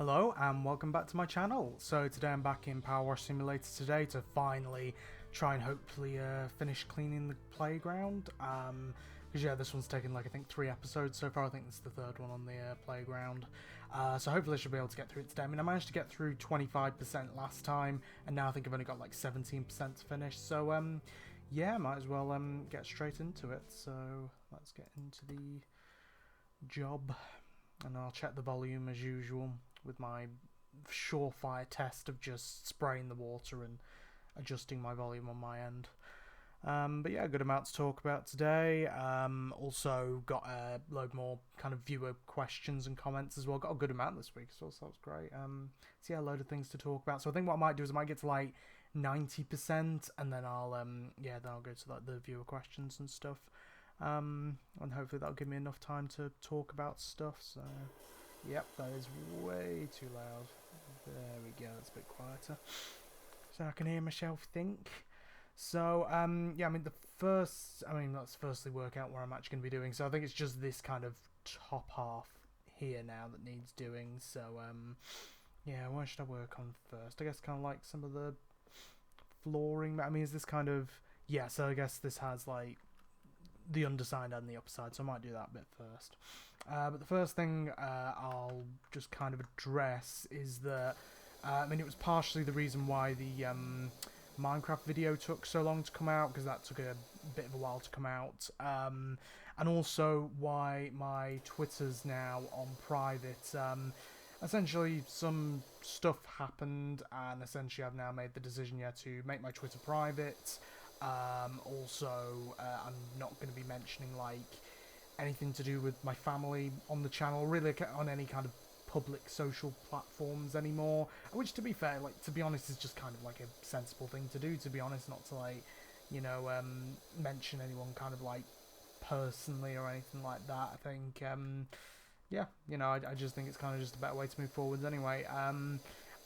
Hello and welcome back to my channel. So today I'm back in PowerWash Simulator today to finally try and hopefully finish cleaning the playground. Because yeah, this one's taken like I think 3 episodes so far. I think this is the 3rd one on the playground. So hopefully I should be able to get through it today. I mean, I managed to get through 25% last time, and now I think I've only got like 17% to finish. So yeah, might as well get straight into it. So let's get into the job, and I'll check the volume as usual with my surefire test of just spraying the water and adjusting my volume on my end. But yeah, a good amount to talk about today. Also got a load more kind of viewer questions and comments as well. Got a good amount this week as well, so that was great. So yeah, a load of things to talk about. So I think what I might do is I might get to like 90%, and then I'll then I'll go to like the viewer questions and stuff. And hopefully that'll give me enough time to talk about stuff. So yep, that is way too loud. There we go, it's a bit quieter, so I can hear myself think. So yeah, I mean let's firstly work out where I'm actually going to be doing. So I think it's just this kind of top half here now that needs doing. So yeah, where should I work on first? I guess kind of like some of the flooring. I mean, is this kind of, yeah, so I guess this has like the underside and the upside, so I might do that bit first. But the first thing I'll just kind of address is that I mean, it was partially the reason why the Minecraft video took so long to come out, because that took a bit of a while to come out, and also why my Twitter's now on private. Essentially some stuff happened, and essentially I've now made the decision to make my Twitter private. Also, I'm not going to be mentioning like anything to do with my family on the channel, really on any kind of public social platforms anymore, which, to be fair, like, to be honest, is just kind of like a sensible thing to do, to be honest, not to like, you know, mention anyone kind of like personally or anything like that. I think yeah, you know, I just think it's kind of just a better way to move forwards anyway.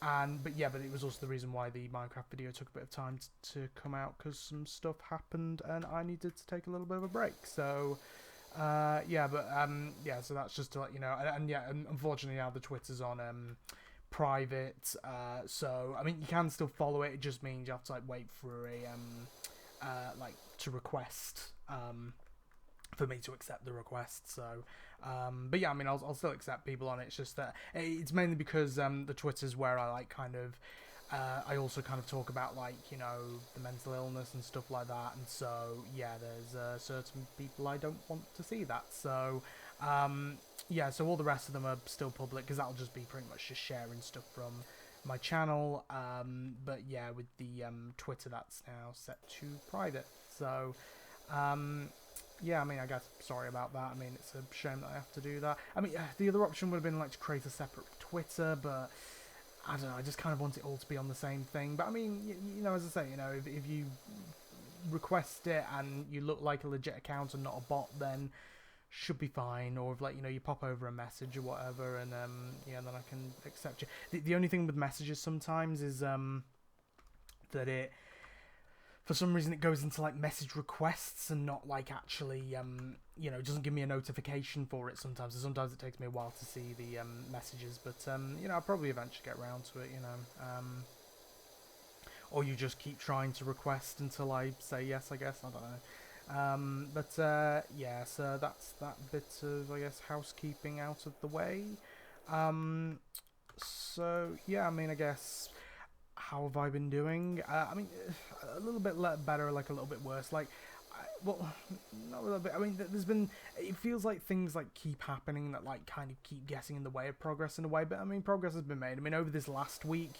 But it was also the reason why the Minecraft video took a bit of time to come out, because some stuff happened and I needed to take a little bit of a break. So yeah, so that's just to let you know. And yeah, unfortunately now the Twitter's on private. So I mean, you can still follow it. It just means you have to like wait for a like to request for me to accept the request. So but yeah, I mean, I'll still accept people on it. It's just that it's mainly because the Twitter's where I like kind of I also kind of talk about like, you know, the mental illness and stuff like that, and so yeah, there's certain people I don't want to see that. So yeah, so all the rest of them are still public, because that'll just be pretty much just sharing stuff from my channel. But yeah, with the Twitter, that's now set to private. So yeah, I mean, I guess sorry about that. I mean, it's a shame that I have to do that. I mean, the other option would have been like to create a separate Twitter, but I don't know, I just kind of want it all to be on the same thing. But I mean, you know, as I say, you know, if you request it and you look like a legit account and not a bot, then should be fine. Or if, like, you know, you pop over a message or whatever, and yeah, then I can accept you. The only thing with messages sometimes is that it, for some reason, it goes into like message requests and not like actually, you know, it doesn't give me a notification for it sometimes. So sometimes it takes me a while to see the messages, but you know, I'll probably eventually get around to it, you know. Or you just keep trying to request until I say yes, I guess. I don't know. Yeah, so that's that bit of, I guess, housekeeping out of the way. So yeah, I mean, I guess, how have I been doing? I mean, a little bit better, like a little bit worse. Like, well, not a little bit. I mean, there's been, it feels like things like keep happening that like kind of keep getting in the way of progress in a way. But I mean, progress has been made. I mean, over this last week,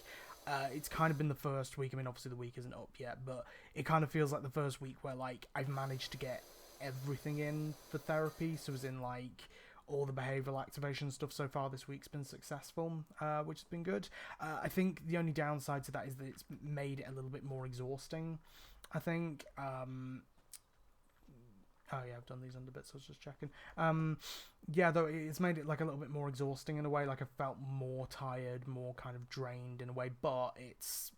it's kind of been the first week. I mean, obviously the week isn't up yet, but it kind of feels like the first week where like I've managed to get everything in for therapy. So as in like, all the behavioural activation stuff so far this week's been successful, which has been good. I think the only downside to that is that it's made it a little bit more exhausting, I think. Oh yeah, I've done these under bits, I was just checking. Yeah, though it's made it like a little bit more exhausting in a way, like I felt more tired, more kind of drained in a way, but it's,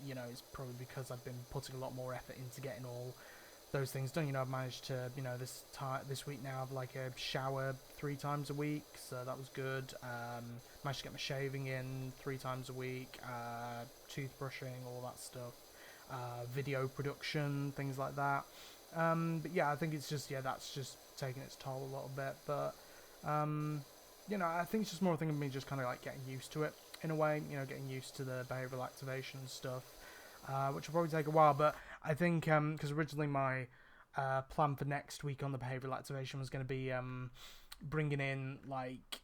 you know, it's probably because I've been putting a lot more effort into getting all those things done. I've managed to, this week now have like a shower 3 times a week, so that was good. Managed to get my shaving in 3 times a week, toothbrushing, all that stuff, video production, things like that. But yeah, I think it's just, that's just taking its toll a little bit, but I think it's just more a thing of me just kind of like getting used to it in a way, getting used to the behavioural activation stuff. Which will probably take a while, but I think because originally my plan for next week on the behavioural activation was going to be bringing in like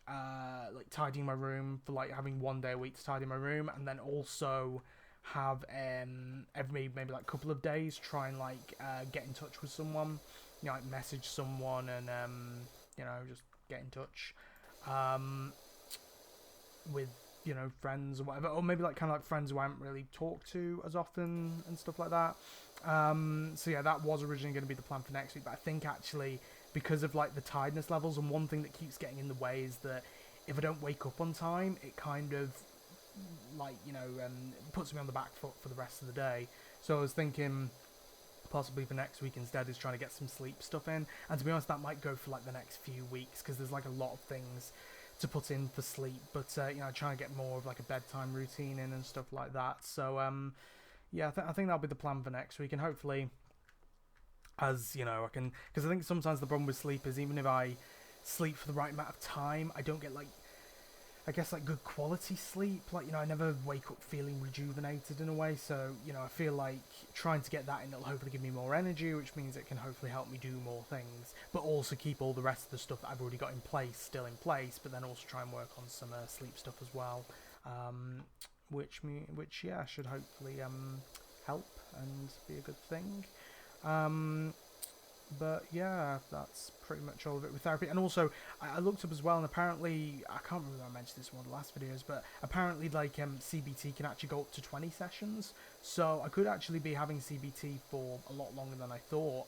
tidying my room, for like having 1 day a week to tidy my room, and then also have every maybe like couple of days try and like get in touch with someone, like message someone and just get in touch with friends or whatever, or maybe like kind of like friends who I haven't really talked to as often and stuff like that. So yeah, that was originally going to be the plan for next week, but I think actually because of like the tiredness levels, and one thing that keeps getting in the way is that if I don't wake up on time, it kind of like puts me on the back foot for the rest of the day. So I was thinking possibly for next week instead is trying to get some sleep stuff in, and to be honest that might go for like the next few weeks because there's like a lot of things to put in for sleep, but trying to get more of like a bedtime routine in and stuff like that. So I think that'll be the plan for next week, and hopefully I can, because I think sometimes the problem with sleep is even if I sleep for the right amount of time, I don't get like, I guess like good quality sleep. Like I never wake up feeling rejuvenated in a way, so I feel like trying to get that in, it'll hopefully give me more energy, which means it can hopefully help me do more things, but also keep all the rest of the stuff that I've already got in place still in place, but then also try and work on some sleep stuff as well, which should hopefully help and be a good thing. But yeah, that's pretty much all of it with therapy. And also, I looked up as well, and apparently, I can't remember if I mentioned this in one of the last videos, but apparently, like, CBT can actually go up to 20 sessions. So I could actually be having CBT for a lot longer than I thought.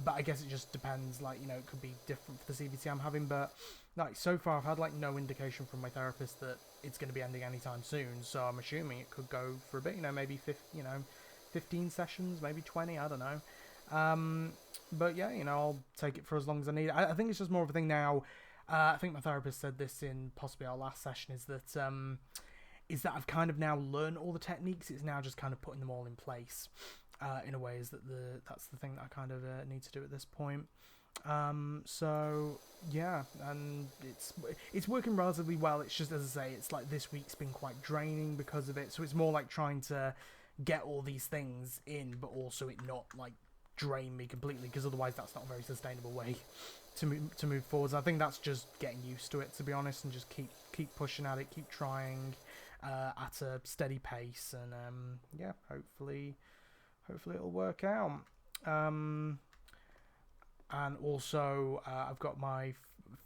But I guess it just depends, like, it could be different for the CBT I'm having. But, like, so far, I've had, like, no indication from my therapist that it's going to be ending anytime soon. So I'm assuming it could go for a bit, maybe 15 sessions, maybe 20, I don't know. But yeah, I'll take it for as long as I need. I think it's just more of a thing now. I think my therapist said this in possibly our last session, is that I've kind of now learned all the techniques. It's now just kind of putting them all in place in a way. That's the thing that I kind of need to do at this point. So yeah, and it's working relatively well. It's just, as I say, it's like this week's been quite draining because of it. So it's more like trying to get all these things in, but also it not like drain me completely, because otherwise that's not a very sustainable way to move forwards. I think that's just getting used to it, to be honest, and just keep pushing at it, keep trying at a steady pace, and hopefully it'll work out. And also I've got my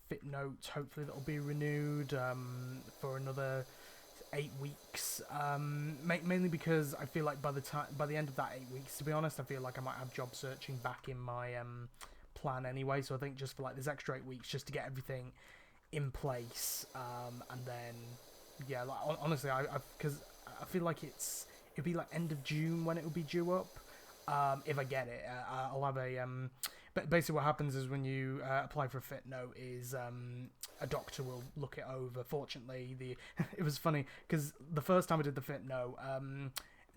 fit note, hopefully that'll be renewed for another 8 weeks, mainly because I feel like by the end of that 8 weeks, to be honest, I feel like I might have job searching back in my plan anyway. So I think just for like this extra 8 weeks, just to get everything in place, and then honestly, because I feel like it'd be like end of June when it will be due up. If I get it, I'll have a But basically what happens is when you apply for a fit note is a doctor will look it over. Fortunately, it was funny because the first time I did the fit note,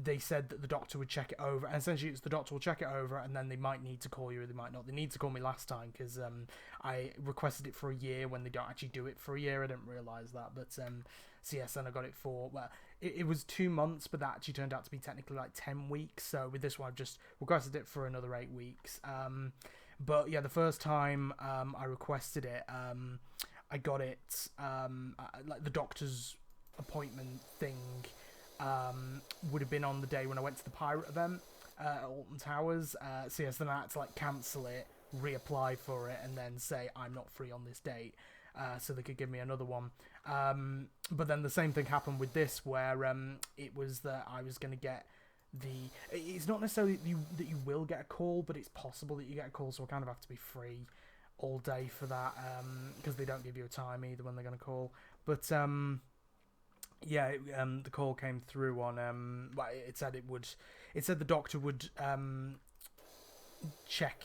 they said that the doctor would check it over, and essentially it's the doctor will check it over, and then they might need to call you or they might not. They need to call me last time because I requested it for a year when they don't actually do it for a year. I didn't realise that, but so yes, then I got it for, well, it was 2 months, but that actually turned out to be technically like 10 weeks. So with this one, I've just requested it for another 8 weeks. But yeah, the first time I requested it, I got it like the doctor's appointment thing would have been on the day when I went to the pirate event at Alton Towers. So yes, then I had to like cancel it, reapply for it, and then say I'm not free on this date, so they could give me another one. But then the same thing happened with this, where it was that I was going to get it's not necessarily that you will get a call, but it's possible that you get a call, so I kind of have to be free all day for that, because they don't give you a time either when they're going to call. But yeah, the call came through on well, it said the doctor would check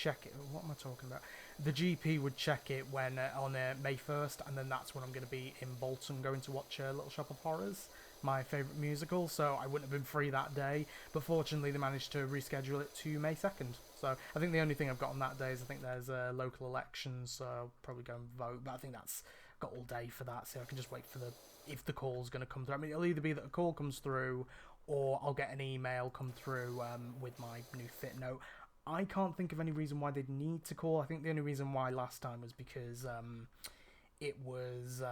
it. What am I talking about? The GP would check it when on May 1st, and then that's when I'm going to be in Bolton going to watch Little Shop of Horrors, my favourite musical, so I wouldn't have been free that day, but fortunately they managed to reschedule it to May 2nd, so I think the only thing I've got on that day is I think there's local elections, so I'll probably go and vote, but I think that's got all day for that, so I can just wait for if the call's going to come through. I mean, it'll either be that a call comes through, or I'll get an email come through with my new fit note. I can't think of any reason why they'd need to call. I think the only reason why last time was because it was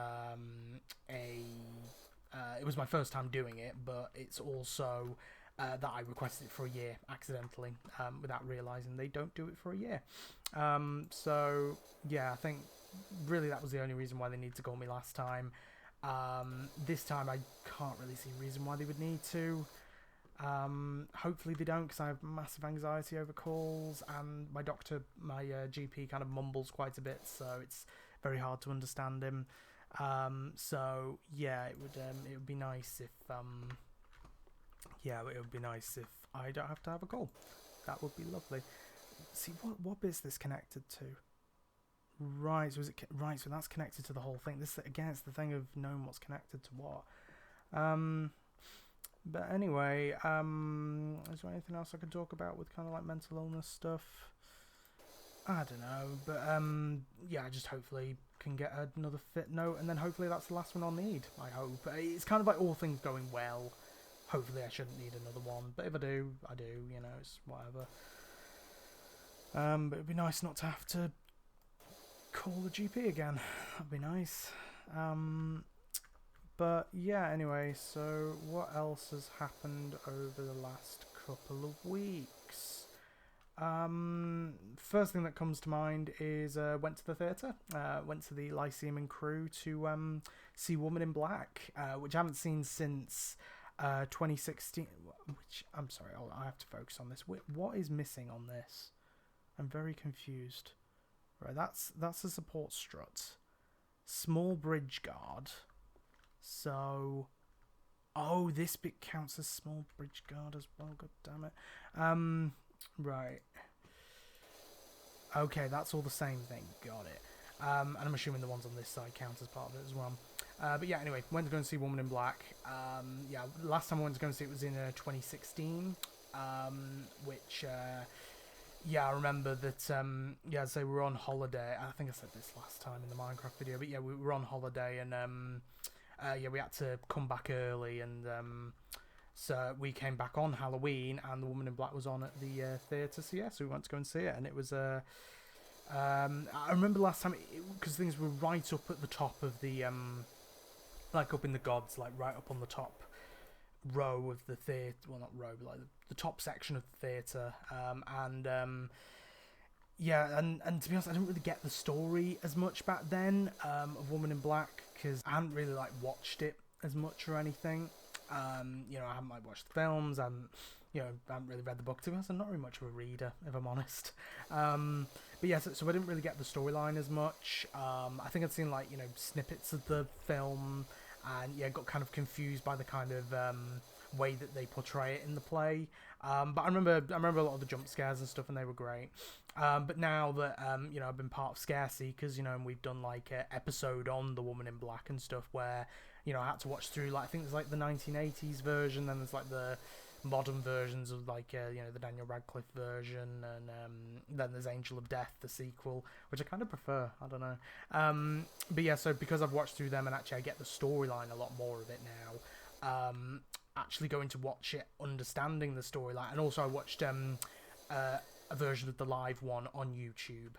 it was my first time doing it, but it's also that I requested it for a year accidentally without realising they don't do it for a year. So yeah, I think really that was the only reason why they need to call me last time. This time I can't really see a reason why they would need to. Hopefully they don't, because I have massive anxiety over calls, and my GP kind of mumbles quite a bit, so it's very hard to understand him. So yeah, it would be nice if I don't have to have a call. That would be lovely. See what bit's this connected to? Right, so so that's connected to the whole thing. This again, it's the thing of knowing what's connected to what. But anyway, is there anything else I can talk about with kind of like mental illness stuff? I don't know, but yeah, I just hopefully can get another fit note, and then hopefully that's the last one I'll need, I hope. It's kind of like all things going well. Hopefully I shouldn't need another one, but if I do, I do, you know, it's whatever. But it'd be nice not to have to call the GP again. That'd be nice. But yeah, anyway, so what else has happened over the last couple of weeks? First thing that comes to mind is went to the theatre, went to the Lyceum and Crew to see Woman in Black, which I haven't seen since 2016. Which, I'm sorry, I have to focus on this. What is missing on this? I'm very confused. Right, that's a support strut. Small bridge guard. So, oh, this bit counts as small bridge guard as well. God damn it. Right. Okay, that's all the same thing. Got it. And I'm assuming the ones on this side count as part of it as well. But yeah, anyway, went to go and see Woman in Black. Yeah, last time I went to go and see it was in 2016, which. Yeah, I remember that, yeah, so we were on holiday. I think I said this last time in the Minecraft video, but yeah, we were on holiday, and, yeah, we had to come back early, and, so we came back on Halloween, and The Woman in Black was on at the theatre, so yeah, so we went to go and see it, and it was, I remember last time, because things were right up at the top of the, like, up in the gods, like, right up on the top row of the theatre, well, not row, but like the top section of the theatre, yeah, and to be honest, I didn't really get the story as much back then, of Woman in Black, because I hadn't really like watched it as much or anything. You know, I haven't like watched the films, and you know, I haven't really read the book. To be honest, I'm not really much of a reader, if I'm honest. But yeah, so I didn't really get the storyline as much. I think I'd seen like, you know, snippets of the film, and yeah, got kind of confused by the kind of way that they portray it in the play. But I remember a lot of the jump scares and stuff, and they were great. But now that you know, I've been part of Scare Seekers, you know, and we've done like an episode on The Woman in Black and stuff, where you know, I had to watch through, like, I think there's like the 1980s version, then there's like the modern versions of like you know, the Daniel Radcliffe version, and then there's Angel of Death, the sequel, which I kind of prefer. I don't know. But yeah, so because I've watched through them, and actually I get the storyline a lot more of it now. Actually going to watch it, understanding the storyline, and also I watched a version of the live one on YouTube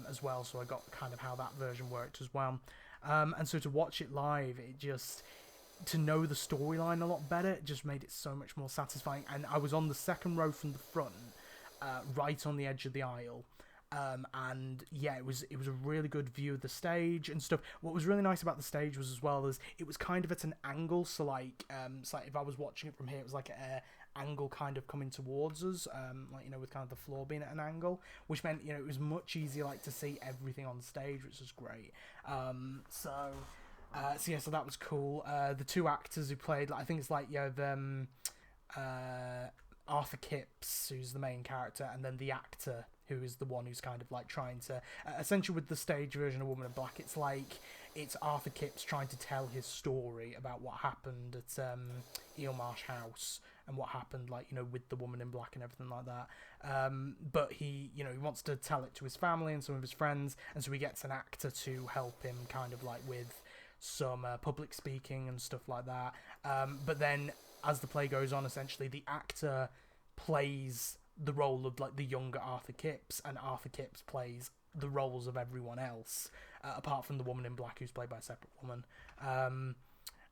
as well, so I got kind of how that version worked as well. And so to watch it live, it just, to know the storyline a lot better, it just made it so much more satisfying. And I was on the second row from the front, right on the edge of the aisle. And yeah, it was a really good view of the stage and stuff. What was really nice about the stage was, as well as, it was kind of at an angle, so like if I was watching it from here, it was like an angle kind of coming towards us, like, you know, with kind of the floor being at an angle, which meant, you know, it was much easier like to see everything on stage, which was great. So yeah, so that was cool. The two actors who played, like, I think it's like, yeah, Arthur Kipps, who's the main character, and then the actor, who is the one who's kind of like trying to, essentially with the stage version of Woman in Black, it's Arthur Kipps trying to tell his story about what happened at Eelmarsh House and what happened, like, with the Woman in Black and everything like that. But he wants to tell it to his family and some of his friends, and so he gets an actor to help him kind of like with some public speaking and stuff like that. But then as the play goes on, essentially the actor plays the role of like the younger Arthur Kipps, and Arthur Kipps plays the roles of everyone else, apart from the Woman in Black, who's played by a separate woman.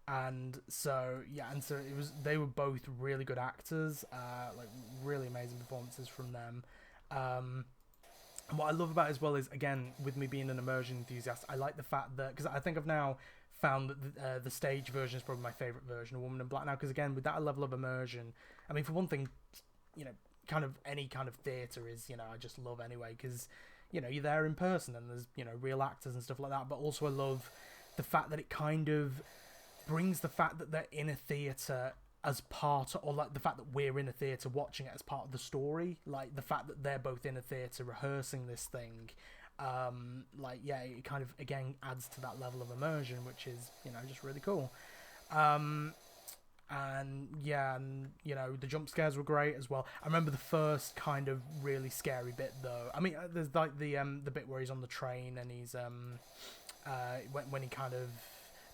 And so they were both really good actors, like really amazing performances from them. And what I love about it as well is, again, with me being an immersion enthusiast, I like the fact that, because I think I've now found that the stage version is probably my favourite version of Woman in Black now, because again, with that level of immersion, I mean, for one thing, kind of any kind of theatre is, I just love anyway, because, you're there in person and there's, real actors and stuff like that, but also I love the fact that it kind of brings the fact that they're in a theatre as part, or like the fact that we're in a theatre watching it as part of the story, like the fact that they're both in a theatre rehearsing this thing, it kind of again adds to that level of immersion, which is just really cool. The jump scares were great as well. I remember the first kind of really scary bit though. I mean, there's like the bit where he's on the train and he's when he kind of,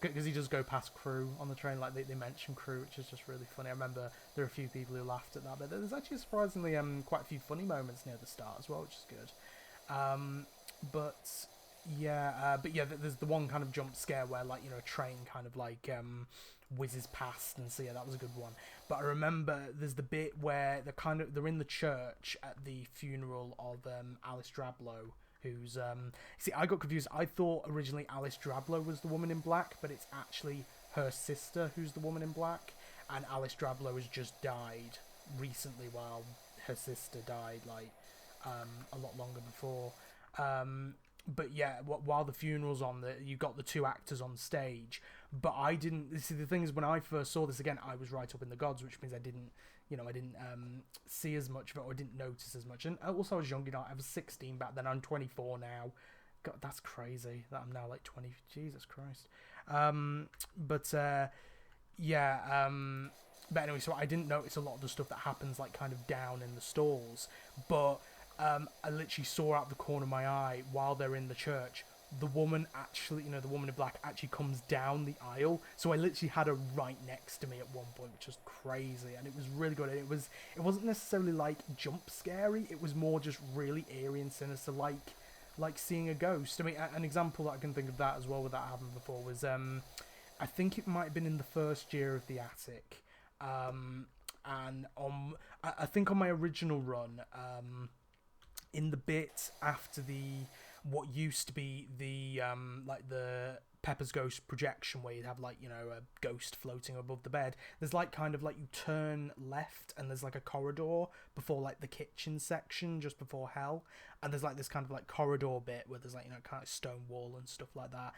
because he does go past crew on the train, like they mention crew, which is just really funny. I remember there are a few people who laughed at that, but there's actually surprisingly quite a few funny moments near the start as well, which is good. There's the one kind of jump scare where like a train kind of like whizzes past, and so that was a good one. But I remember there's the bit where they're in the church at the funeral of Alice Drablow, who's I got confused. I thought originally Alice Drablow was the Woman in Black, but it's actually her sister who's the Woman in Black, and Alice Drablow has just died recently, while her sister died like a lot longer before. But yeah, while the funeral's on, you got the two actors on stage, but I didn't see. The thing is, when I first saw this again, I was right up in the gods, which means I didn't see as much of it, or didn't notice as much. And also I was young, I was 16 back then. I'm 24 now. God, that's crazy that I'm now like 20. Jesus Christ. But anyway, so I didn't notice a lot of the stuff that happens like kind of down in the stalls, but I literally saw out the corner of my eye while they're in the church, the woman actually, the Woman in Black actually comes down the aisle. So I literally had her right next to me at one point, which was crazy, and it was really good. It wasn't necessarily like jump scary. It was more just really eerie and sinister, like seeing a ghost. I mean, an example that I can think of that as well, with that happened before, was I think it might have been in the first year of the Attic, and I think on my original run, in the bit after what used to be the Pepper's Ghost projection, where you'd have like a ghost floating above the bed, there's like kind of like you turn left and there's like a corridor before like the kitchen section just before hell, and there's like this kind of like corridor bit where there's like kind of stone wall and stuff like that,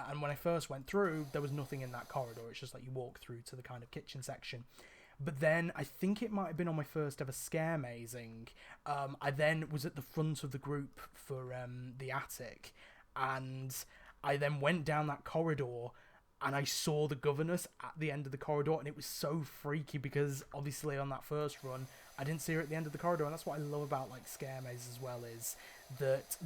and when I first went through, there was nothing in that corridor. It's just like you walk through to the kind of kitchen section. But then I think it might have been on my first ever Scaremazing. I then was at the front of the group for the Attic, and I then went down that corridor and I saw the governess at the end of the corridor, and it was so freaky because obviously on that first run I didn't see her at the end of the corridor, and that's what I love about like Scaremazes as well, is that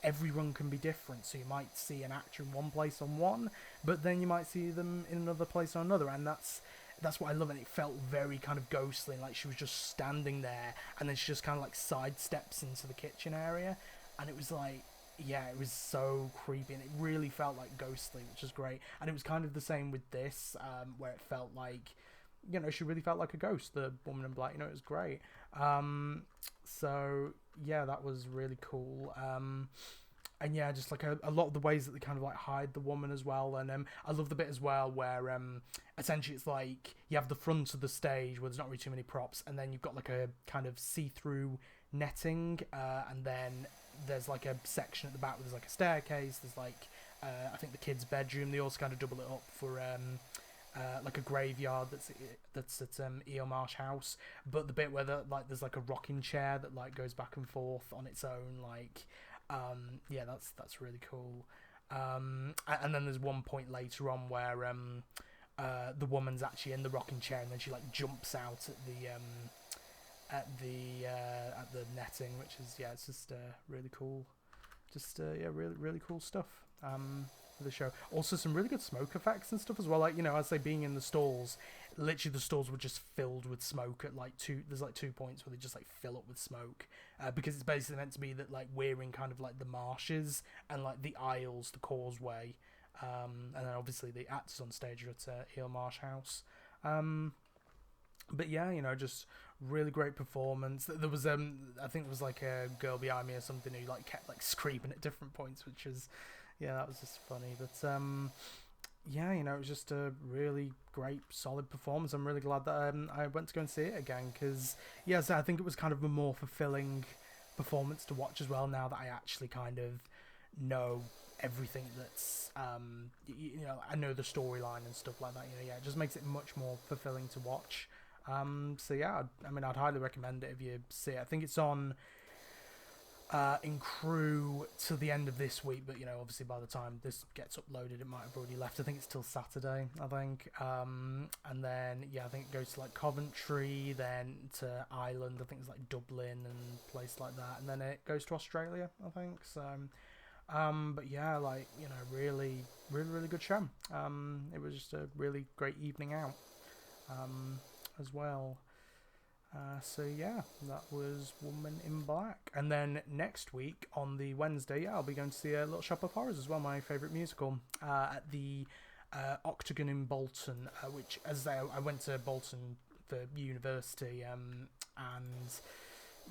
every run can be different. So you might see an actor in one place on one, but then you might see them in another place on another, and that's what I love. And it felt very kind of ghostly, like she was just standing there and then she just kind of like sidesteps into the kitchen area, and it was like, yeah, it was so creepy, and it really felt like ghostly, which is great. And it was kind of the same with this, where it felt like, she really felt like a ghost, the Woman in Black. It was great. So yeah, that was really cool. And yeah, just like a lot of the ways that they kind of like hide the woman as well. And I love the bit as well where essentially it's like you have the front of the stage where there's not really too many props, and then you've got like a kind of see-through netting, and then there's like a section at the back where there's like a staircase. There's like I think the kids' bedroom. They also kind of double it up for like a graveyard that's at Eel Marsh House, but the bit where there's like a rocking chair that like goes back and forth on its own, like yeah, that's really cool. And then there's one point later on where the woman's actually in the rocking chair, and then she like jumps out at the netting, which is, yeah, it's just really cool. Just yeah, really cool stuff for the show. Also, some really good smoke effects and stuff as well. Like, you know, as they being in the stalls, literally the stalls were just filled with smoke at like there's like 2 points where they just like fill up with smoke, because it's basically meant to be that like we're in kind of like the marshes and like the aisles, the causeway, and then obviously the actors on stage are at Eel Marsh House. But yeah, you know, just really great performance. There was I think there was like a girl behind me or something who like kept like screaming at different points, which was, yeah, that was just funny. But yeah, you know, it was just a really great, solid performance. I'm really glad that I went to go and see it again, because yeah, so I think it was kind of a more fulfilling performance to watch as well, now that I actually kind of know everything that's you know, I know the storyline and stuff like that. You know, yeah, it just makes it much more fulfilling to watch. So yeah, I mean, I'd highly recommend it if you see it. I think it's on in crew till the end of this week, but you know, obviously by the time this gets uploaded, it might have already left. I think it's till Saturday, I think. And then yeah, I think it goes to like Coventry, then to Ireland. I think it's like Dublin and place like that, and then it goes to Australia, I think. So but yeah, like, you know, really good show. It was just a really great evening out as well. So yeah, that was Woman in Black. And then next week on the Wednesday, yeah, I'll be going to see Little Shop of Horrors as well, my favourite musical, at the Octagon in Bolton, which, as I went to Bolton for university, and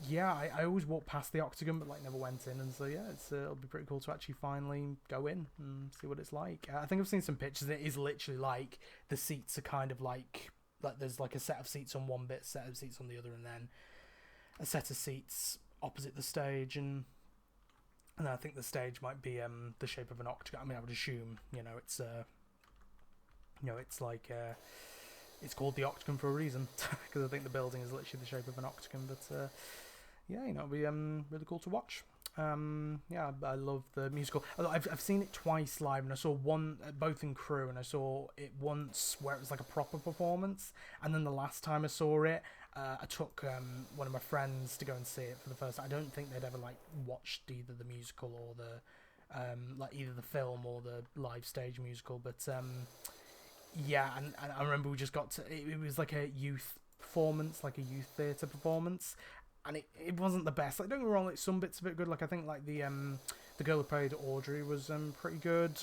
yeah, I always walk past the Octagon, but like never went in, and so yeah, it'll be pretty cool to actually finally go in and see what it's like. I think I've seen some pictures. It is literally like the seats are kind of like there's like a set of seats on one bit, set of seats on the other, and then a set of seats opposite the stage, and I think the stage might be the shape of an octagon. I mean, I would assume, you know, it's it's like it's called the Octagon for a reason, because I think the building is literally the shape of an octagon. But yeah, you know, it'll be really cool to watch. Yeah, I love the musical. I've seen it twice live, and I saw one both in crew, and I saw it once where it was like a proper performance, and then the last time I saw it, I took one of my friends to go and see it for the first time. I don't think they'd ever like watched either the musical or the like either the film or the live stage musical, but yeah, and I remember we just got to it was like a youth performance, like a youth theatre performance, and it wasn't the best. Like, don't get me wrong, like some bits of it good. Like I think like the girl who played Audrey was pretty good.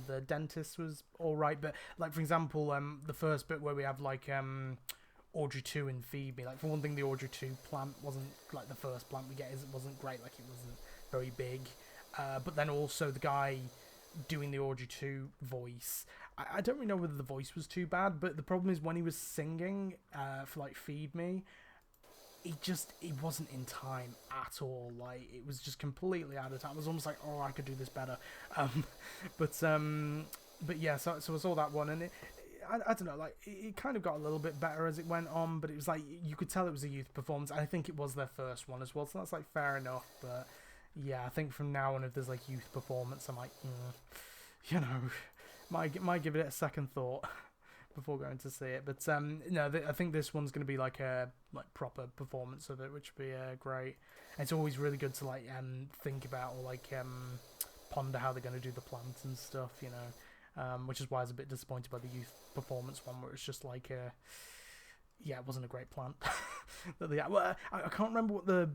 The dentist was all right, but like for example, the first bit where we have like Audrey 2 and Phoebe. Like for one thing, the Audrey 2 plant wasn't like the first plant we get. It wasn't great. Like it wasn't very big. But then also the guy doing the Audrey 2 voice, I don't really know whether the voice was too bad, but the problem is when he was singing for like Feed Me, he wasn't in time at all. Like it was just completely out of time. It was almost like, oh, I could do this better. But yeah, so I saw that one, and I don't know, like it kind of got a little bit better as it went on, but it was like you could tell it was a youth performance. I think it was their first one as well, so that's like fair enough. But yeah, I think from now on, if there's like youth performance, I'm like, you know, might give it a second thought before going to see it. But no, I think this one's going to be like a proper performance of it, which would be great. And it's always really good to like think about or like ponder how they're going to do the plant and stuff, you know. Which is why I was a bit disappointed by the youth performance one, where it's just like yeah, it wasn't a great plant. Well, I can't remember what the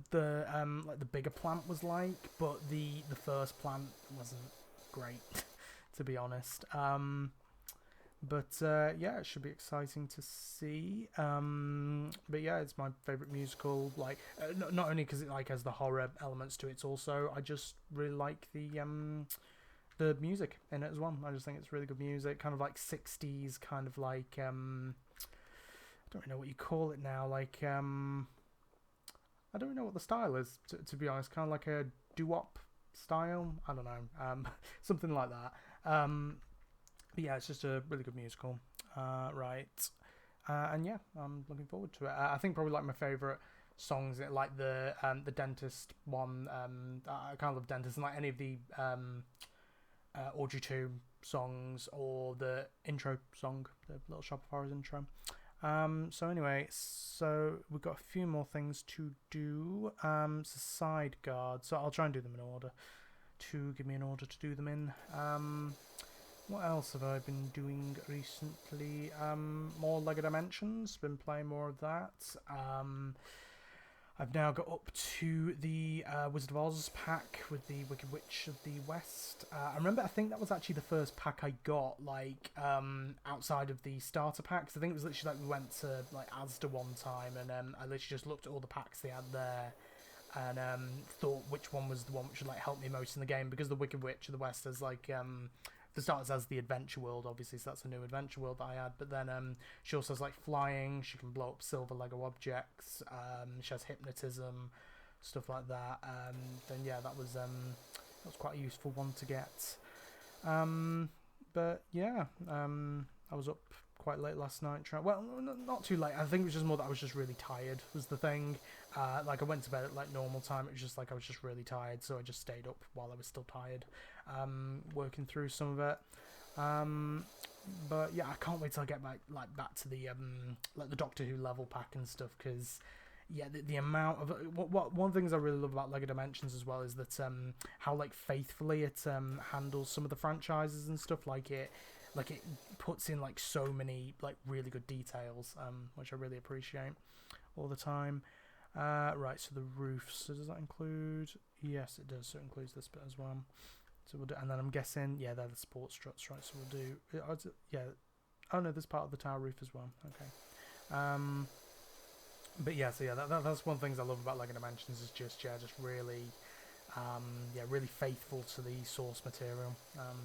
like the bigger plant was like, but the first plant wasn't great, to be honest. But yeah, it should be exciting to see. But yeah, it's my favourite musical. Like not only because it like has the horror elements to it, it's also I just really like the music in it as well. I just think it's really good music, kind of like 60s, kind of like I don't really know what you call it now. Like I don't really know what the style is, to be honest. Kind of like a doo-wop style. I don't know, something like that. But yeah, it's just a really good musical. Right. And yeah, I'm looking forward to it. I think probably like my favorite songs, like the dentist one. I kind of love dentist, and like any of the Orgy 2 songs or the intro song, the Little Shop of Horrors intro. So anyway, so we've got a few more things to do. So side guards. So I'll try and do them in order. To give me an order to do them in. What else have I been doing recently? More LEGO Dimensions. Been playing more of that. I've now got up to the Wizard of Oz pack with the Wicked Witch of the West. I remember, I think that was actually the first pack I got, like, outside of the starter packs. I think it was literally like we went to like Asda one time, and I literally just looked at all the packs they had there, and thought which one was the one which would like help me most in the game, because the Wicked Witch of the West has like for starters as the adventure world, obviously, so that's a new adventure world that I had, but then she also has like flying, she can blow up silver Lego objects, she has hypnotism, stuff like that. Then yeah, that was quite a useful one to get. But yeah, I was up quite late last night. Well, not too late. I think it was just more that I was just really tired was the thing. Like I went to bed at like normal time. It was just like I was just really tired, so I just stayed up while I was still tired, working through some of it. But yeah, I can't wait till I get back to the like the Doctor Who level pack and stuff, because yeah, the amount of what one of the things I really love about LEGO Dimensions as well is that how like faithfully it handles some of the franchises and stuff. Like it puts in like so many like really good details, which I really appreciate all the time. Right, so the roofs. So does that include? Yes, it does. So it includes this bit as well. So we'll do, and then I'm guessing, yeah, they're the support struts, right? So we'll do, yeah. Oh no, there's part of the tower roof as well. Okay. But yeah, so yeah, that's one of the things I love about LEGO Dimensions is just really, yeah, really faithful to the source material,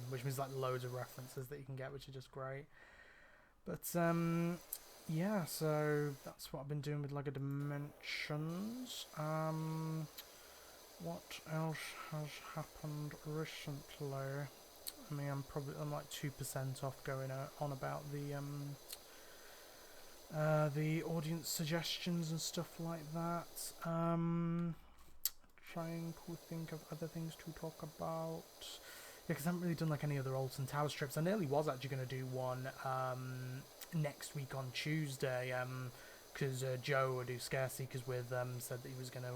which means like loads of references that you can get, which are just great. But yeah, so that's what I've been doing with LEGO Dimensions. What else has happened recently? I mean, I'm like 2% off going on about the audience suggestions and stuff like that. Trying to think of other things to talk about. Yeah, because I haven't really done like any other Alton Towers trips. I nearly was actually going to do one next week on Tuesday, because Joe would do Scare Seekers with said that he was going to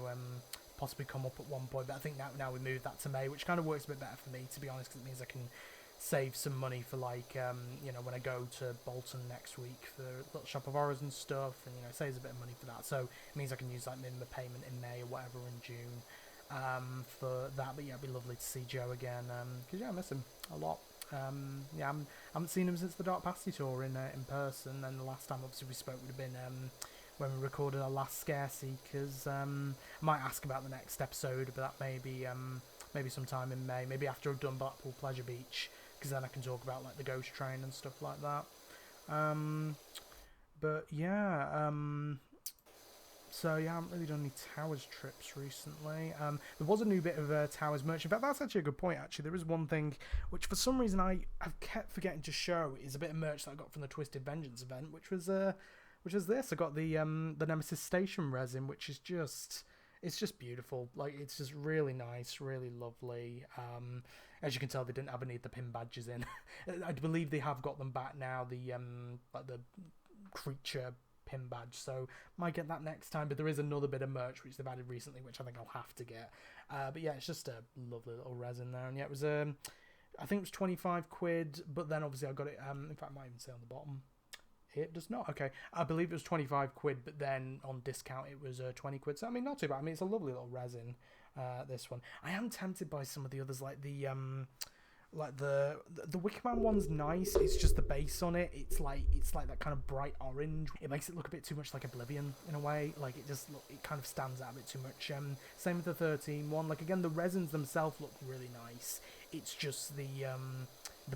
possibly come up at one point, but I think now we moved that to May, which kind of works a bit better for me, to be honest, because it means I can save some money for like you know, when I go to Bolton next week for Little Shop of Horrors and stuff, and you know, saves a bit of money for that, so it means I can use like minimum payment in May or whatever in June for that. But yeah, it'd be lovely to see Joe again, because yeah, I miss him a lot. Yeah, I haven't seen him since the Dark Pasty tour in person, and the last time obviously we spoke would have been when we recorded our last Scare Seekers. I might ask about the next episode, but that maybe sometime in May, maybe after I've done Blackpool Pleasure Beach, because then I can talk about like the Ghost Train and stuff like that. But yeah, so yeah, I haven't really done any Towers trips recently. There was a new bit of Towers merch. In fact, that's actually a good point, actually. There is one thing which for some reason I've kept forgetting to show, is a bit of merch that I got from the Twisted Vengeance event, which was this. I got the Nemesis Station resin, which is just, it's just beautiful. Like, it's just really nice, really lovely. As you can tell, they didn't have any of the pin badges in. I believe they have got them back now, the like the creature pin badge, so might get that next time. But there is another bit of merch which they've added recently, which I think I'll have to get. But yeah, it's just a lovely little resin there, and yeah, it was I think it was 25 quid, but then obviously I got it, in fact I might even say on the bottom, it does not, okay, I believe it was 25 quid, but then on discount it was 20 quid, so I mean, not too bad. I mean, it's a lovely little resin, this one. I am tempted by some of the others, like the Wicker Man one's nice. It's just the base on it. It's like that kind of bright orange. It makes it look a bit too much like Oblivion in a way. Like it kind of stands out a bit too much. Same with the 13 one. Like again, the resins themselves look really nice. It's just the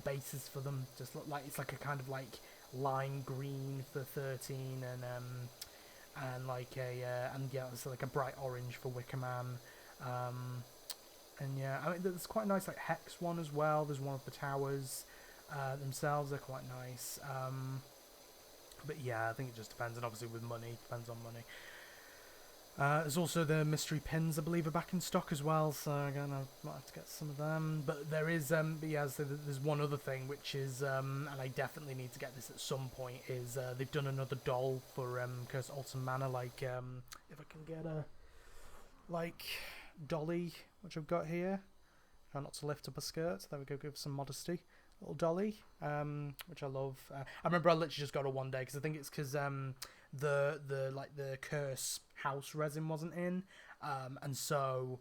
bases for them just look like, it's like a kind of like lime green for 13 and like and yeah, it's like a bright orange for Wicker Man. And yeah, I mean, there's quite a nice like Hex one as well. There's one of the towers themselves. They're quite nice. But yeah, I think it just depends, and obviously with money, depends on money. There's also the mystery pins, I believe, are back in stock as well, so again, I might have to get some of them. But there is, but yeah, so there's one other thing, which is, and I definitely need to get this at some point, is they've done another doll for Curse Alton Manor, like, if I can get a, like, dolly, which I've got here. Try not to lift up a skirt, there we go, give some modesty. Little dolly, which I love. I remember I literally just got her one day, because I think it's because the curse house resin wasn't in, and so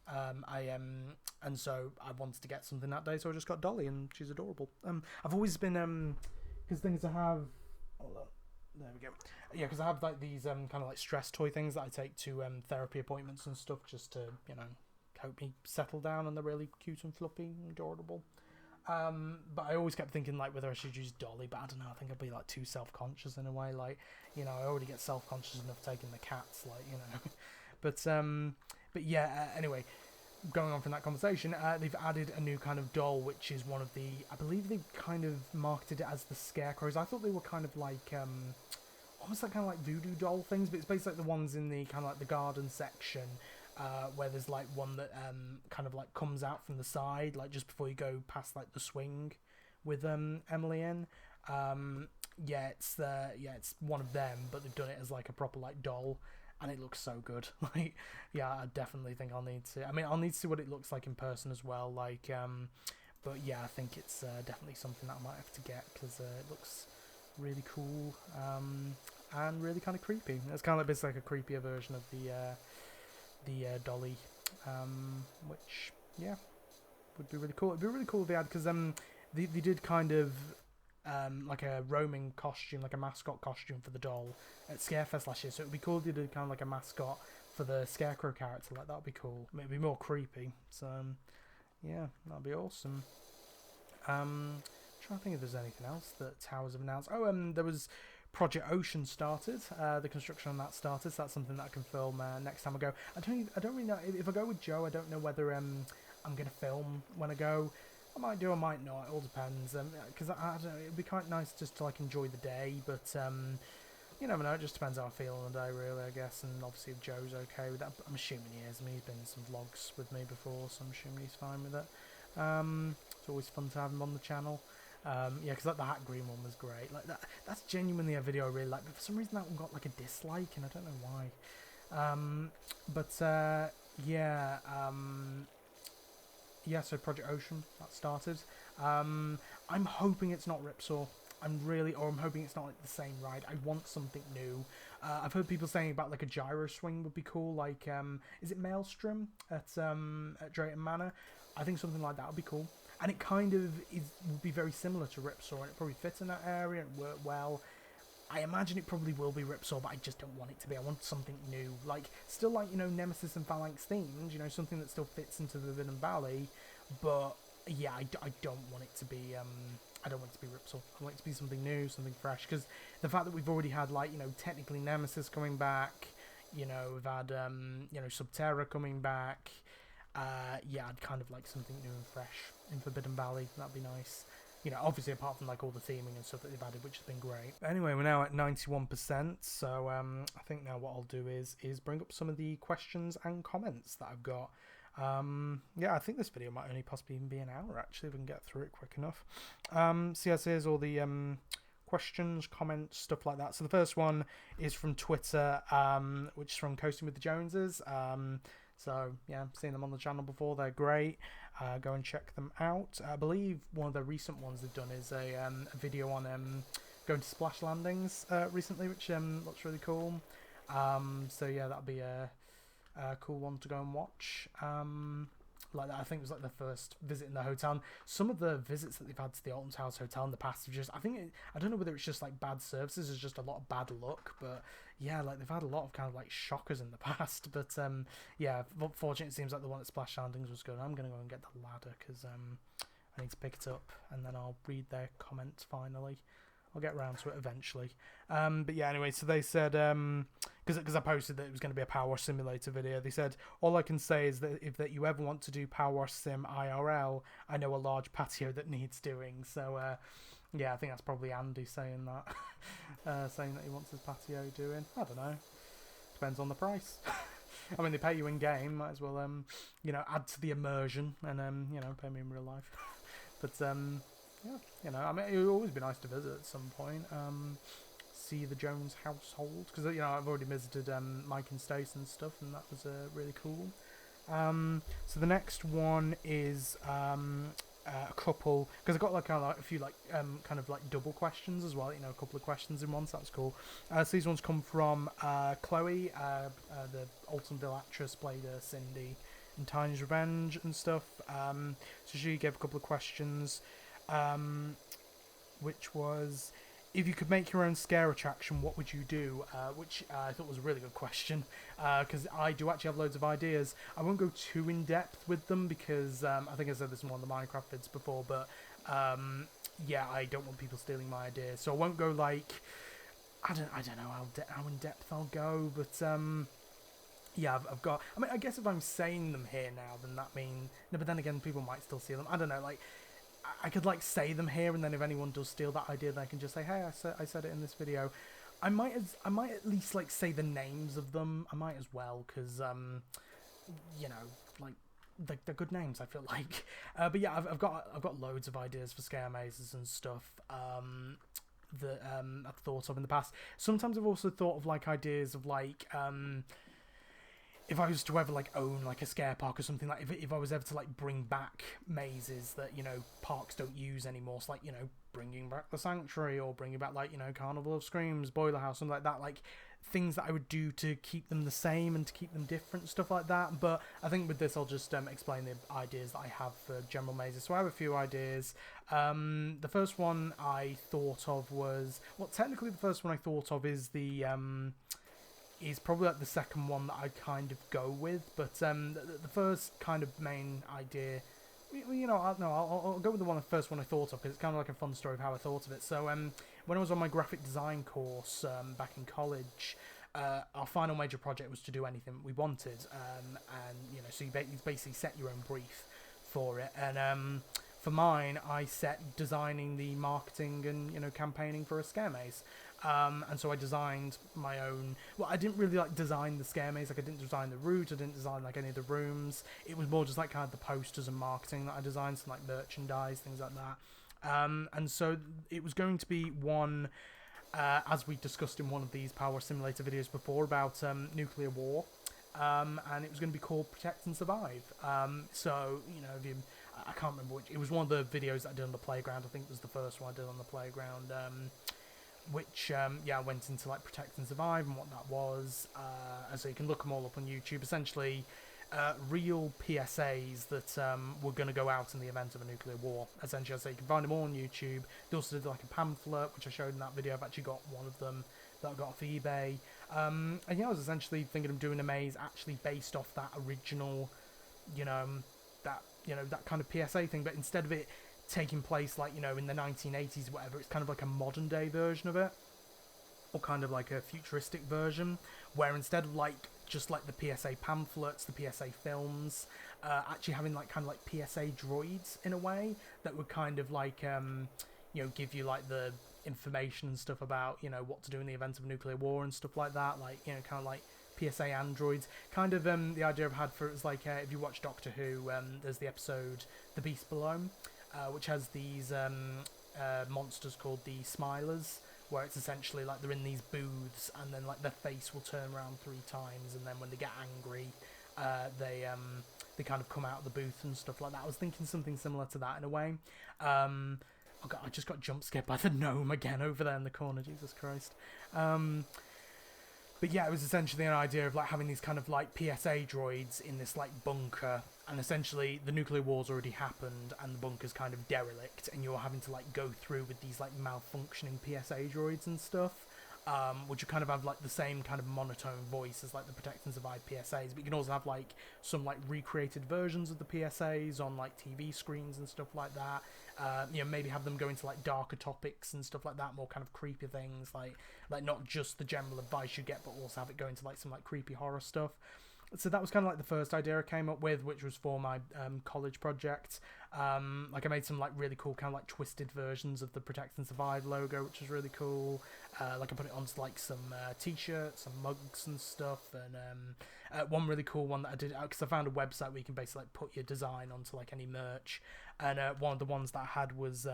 I wanted to get something that day, so I just got Dolly, and she's adorable. I've always been because things I have. Hold on. There we go. Yeah, because I have like these kind of like stress toy things that I take to therapy appointments and stuff, just to help me settle down, and they're really cute and fluffy and adorable. But I always kept thinking like whether I should use Dolly, but I don't know, I think I'd be like too self-conscious in a way, like, I already get self-conscious enough taking the cats, like, but yeah, anyway, going on from that conversation, they've added a new kind of doll, which is one of the, I believe they've kind of marketed it as the Scarecrows. I thought they were kind of like, almost like kind of like voodoo doll things, but it's basically like the ones in the kind of like the garden section, where there's like one that kind of like comes out from the side, like just before you go past like the swing with Emily in. It's one of them, but they've done it as like a proper like doll, and it looks so good. Like, yeah, I definitely think I'll need to. I mean, I'll need to see what it looks like in person as well. Like, but yeah, I think it's definitely something that I might have to get, because it looks really cool and really kind of creepy. It's kind of like basically like a creepier version of the dolly, which would be really cool. It'd be really cool if they had, because they did kind of like a roaming costume, like a mascot costume for the doll at Scarefest last year, so it would be cool if they did kind of like a mascot for the Scarecrow character. Like, that would be cool. I mean, it'd be more creepy, so yeah, that'd be awesome. Trying to think if there's anything else that Towers have announced. There was Project Ocean started. The construction on that started, so that's something that I can film next time I go. I don't really know if I go with Joe. I don't know whether I'm gonna film when I go. I might do, I might not. It all depends. Because I don't know, it'd be quite nice just to like enjoy the day, but you never know. It just depends how I feel on the day, really, I guess. And obviously, if Joe's okay with that, I'm assuming he is. I mean, he's been in some vlogs with me before, so I'm assuming he's fine with it. It's always fun to have him on the channel. Because like the hat green one was great. Like that's genuinely a video I really like, but for some reason that one got like a dislike, and I don't know why. So Project Ocean, that started. I'm hoping it's not Ripsaw. I'm hoping it's not like the same ride. I want something new. I've heard people saying about like a gyro swing would be cool. Like, is it Maelstrom at Drayton Manor? I think something like that would be cool. And it kind of would be very similar to Ripsaw, and it probably fits in that area and work well. I imagine it probably will be Ripsaw, but I just don't want it to be. I want something new. Like, still like, Nemesis and Phalanx themed, something that still fits into the Forbidden Valley. But, yeah, I don't want it to be, I don't want it to be Ripsaw. I want it to be something new, something fresh. Because the fact that we've already had, like, technically Nemesis coming back, we've had, Subterra coming back. I'd kind of like something new and fresh in Forbidden Valley. That'd be nice. Obviously apart from like all the theming and stuff that they've added, which has been great. Anyway, we're now at 91%, so I think now what I'll do is bring up some of the questions and comments that I've got. I think this video might only possibly even be an hour, actually, if we can get through it quick enough. Here's all the questions, comments, stuff like that. So the first one is from Twitter, which is from Coasting with the Joneses. So, yeah, I've seen them on the channel before. They're great. Go and check them out. I believe one of the recent ones they've done is a video on going to splash landings recently, which looks really cool. So, yeah, that'll be a cool one to go and watch. Like that, I think it was like the first visit in the hotel. And some of the visits that they've had to the Alton's House Hotel in the past have just, I don't know whether it's just like bad services or just a lot of bad luck, but yeah, like they've had a lot of kind of like shockers in the past. But fortunately it seems like the one at Splash Landings was good. I'm gonna go and get the ladder because I need to pick it up, and then I'll read their comments finally. I'll get around to it eventually. But yeah, anyway, so they said, because I posted that it was going to be a PowerWash Simulator video, they said, all I can say is that if you ever want to do PowerWash Sim IRL, I know a large patio that needs doing. So, Yeah, I think that's probably Andy saying that, saying that he wants his patio doing. I don't know. Depends on the price. I mean, they pay you in game. Might as well, add to the immersion and pay me in real life. But yeah, I mean, it would always be nice to visit at some point. See the Jones household, because I've already visited Mike and Stace and stuff, and that was really cool. So the next one is a couple, because I got a few kind of double questions as well. A couple of questions in one, so that's cool. So these ones come from Chloe, the Altonville actress, played Cindy in Tiny's Revenge and stuff. So she gave a couple of questions, which was, if you could make your own scare attraction, what would you do? Which I thought was a really good question, because I do actually have loads of ideas. I won't go too in depth with them because I think I said this in one of the Minecraft vids before, but yeah, I don't want people stealing my ideas, so I won't go I don't know how in depth I'll go, but yeah, I've got. I mean, I guess if I'm saying them here now, then that means no. But then again, people might still steal them. I don't know, I could say them here, and then if anyone does steal that idea, then I can just say, hey, I said it in this video. I might at least say the names of them. I might as well, because they're good names, I feel like. But yeah, I've got loads of ideas for scare mazes and stuff that I've thought of in the past. Sometimes I've also thought of ideas of if I was to ever own a scare park or something, if I was ever to bring back mazes that parks don't use anymore, so bringing back the Sanctuary, or bringing back Carnival of Screams, Boiler House, something like that, things that I would do to keep them the same and to keep them different, stuff like that. But I think with this I'll just explain the ideas that I have for general mazes. So I have a few ideas. The first one I thought of was, well, technically the first one I thought of is the is probably the second one that I kind of go with, but the first kind of main idea, I'll go with the first one I thought of, because it's kind of a fun story of how I thought of it. So when I was on my graphic design course back in college, our final major project was to do anything we wanted, and so you basically set your own brief for it, and for mine, I set designing the marketing and campaigning for a scare maze. And so I designed my own. Well, I didn't really design the scare maze. I didn't design the route. I didn't design any of the rooms. It was more just kind of the posters and marketing that I designed, some merchandise, things like that. And so it was going to be one, as we discussed in one of these Power Simulator videos before, about nuclear war. And it was going to be called Protect and Survive. So if you, I can't remember which. It was one of the videos that I did on the playground. I think it was the first one I did on the playground. Which went into Protect and Survive and what that was, and so you can look them all up on YouTube. Essentially, real PSAs that were going to go out in the event of a nuclear war. Essentially, so you can find them all on YouTube. They also did a pamphlet, which I showed in that video. I've actually got one of them that I got off eBay. And yeah, I was essentially thinking of doing a maze actually based off that original, that kind of PSA thing, but instead of it taking place in the 1980s, whatever, it's kind of a modern day version of it, or kind of a futuristic version, where instead of just the PSA pamphlets, the PSA films, actually having kind of PSA droids in a way that would kind of give you the information and stuff about what to do in the event of a nuclear war and stuff like that, kind of PSA androids. Kind of the idea I've had for it was if you watch Doctor Who, there's the episode The Beast Below, which has these monsters called the Smilers, where it's essentially they're in these booths, and then their face will turn around 3 times, and then when they get angry, they kind of come out of the booth and stuff like that. I was thinking something similar to that in a way. Oh God, I just got jump scared by the gnome again over there in the corner. Jesus Christ. But yeah, it was essentially an idea of having these kind of PSA droids in this bunker, and essentially the nuclear war's already happened and the bunker's kind of derelict, and you're having to go through with these malfunctioning PSA droids and stuff, which you kind of have the same kind of monotone voice as the Protect and Survive PSAs, but you can also have some recreated versions of the PSAs on TV screens and stuff like that. Maybe have them go into darker topics and stuff like that, more kind of creepy things, like not just the general advice you get, but also have it go into some creepy horror stuff. so that was kind of like the first idea I came up with, which was for my college project. Like I made some like really cool kind of like twisted versions of the Protect and Survive logo, which was really cool. Like I put it onto like some t-shirts, some mugs and stuff, and one really cool one that I did, because I found a website where you can basically like put your design onto like any merch, and one of the ones that I had was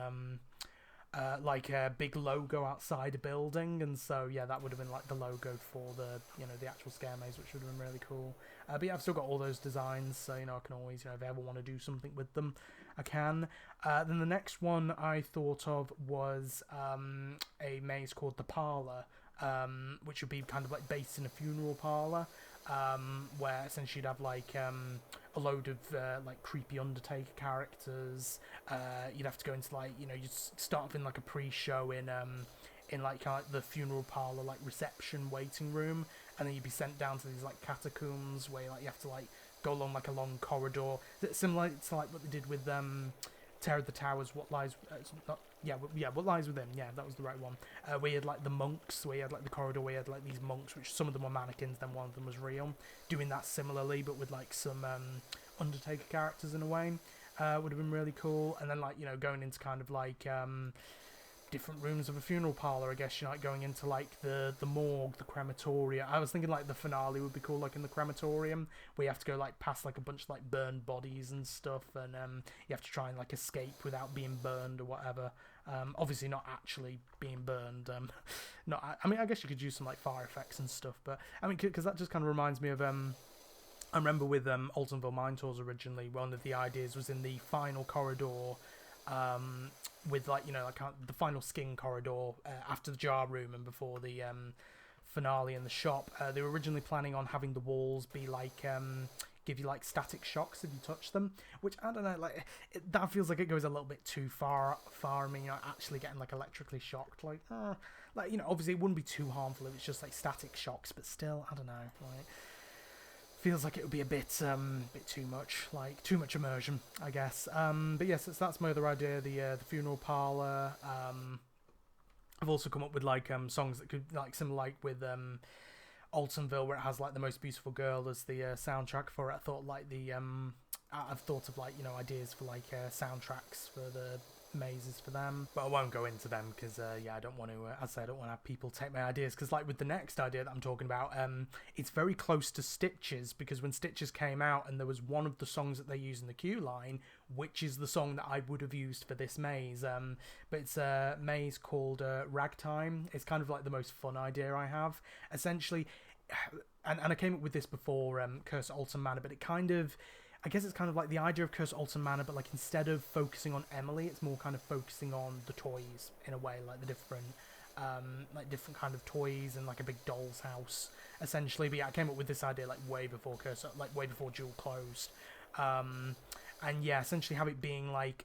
like a big logo outside a building, and so yeah, that would have been like the logo for the, you know, the actual scare maze, which would have been really cool. But yeah, I've still got all those designs, so you know, I can always, you know, if I ever want to do something with them, I can. Then the next one I thought of was a maze called the Parlour, which would be kind of like based in a funeral parlour, where essentially you'd have like a load of like creepy Undertaker characters. You'd have to go into like, you know, you'd start off in like a pre-show in like kind of like the funeral parlour like reception waiting room, and then you'd be sent down to these like catacombs where like you have to like go along like a long corridor, similar to like what they did with Terror of the Towers, What Lies What Lies Within, yeah, that was the right one, where you had like the monks, where you had like the corridor where you had like these monks, which some of them were mannequins, then one of them was real, doing that similarly but with like some Undertaker characters in a way. Would have been really cool. And then like, you know, going into kind of like different rooms of a funeral parlour, I guess, you know, like going into like the morgue, the crematoria. I was thinking like the finale would be cool, like in the crematorium, where you have to go like past like a bunch of like burned bodies and stuff, and you have to try and like escape without being burned or whatever. Obviously not actually being burned. I mean, I guess you could use some like fire effects and stuff, but I mean, because that just kind of reminds me of I remember with Altonville Mine Tours originally, one of the ideas was in the final corridor, with like, you know, like the final skin corridor after the jar room and before the finale in the shop. They were originally planning on having the walls be like give you like static shocks if you touch them, which I don't know, like that feels like it goes a little bit too far. I mean, you know, actually getting like electrically shocked, like you know, obviously it wouldn't be too harmful if it's just like static shocks, but still, I don't know, like feels like it would be a bit too much, like too much immersion, I guess. But yes, that's my other idea, the funeral parlour. I've also come up with like songs that could like similar like with Altonville, where it has like The Most Beautiful Girl as the soundtrack for it. I thought like I've thought of like, you know, ideas for like soundtracks for the mazes for them, but I won't go into them because yeah, I don't want to as I say, I don't want to have people take my ideas, because like with the next idea that I'm talking about, it's very close to Stitches, because when Stitches came out and there was one of the songs that they use in the queue line, which is the song that I would have used for this maze, but it's a maze called Ragtime. It's kind of like the most fun idea I have, essentially, and I came up with this before Curse at Alton Manor, but it kind of, I guess it's kind of like the idea of Curse at Alton Manor, but like instead of focusing on Emily, it's more kind of focusing on the toys in a way, like the different kind of toys and like a big doll's house, essentially. But yeah, I came up with this idea like way before Jewel closed, and yeah, essentially have it being like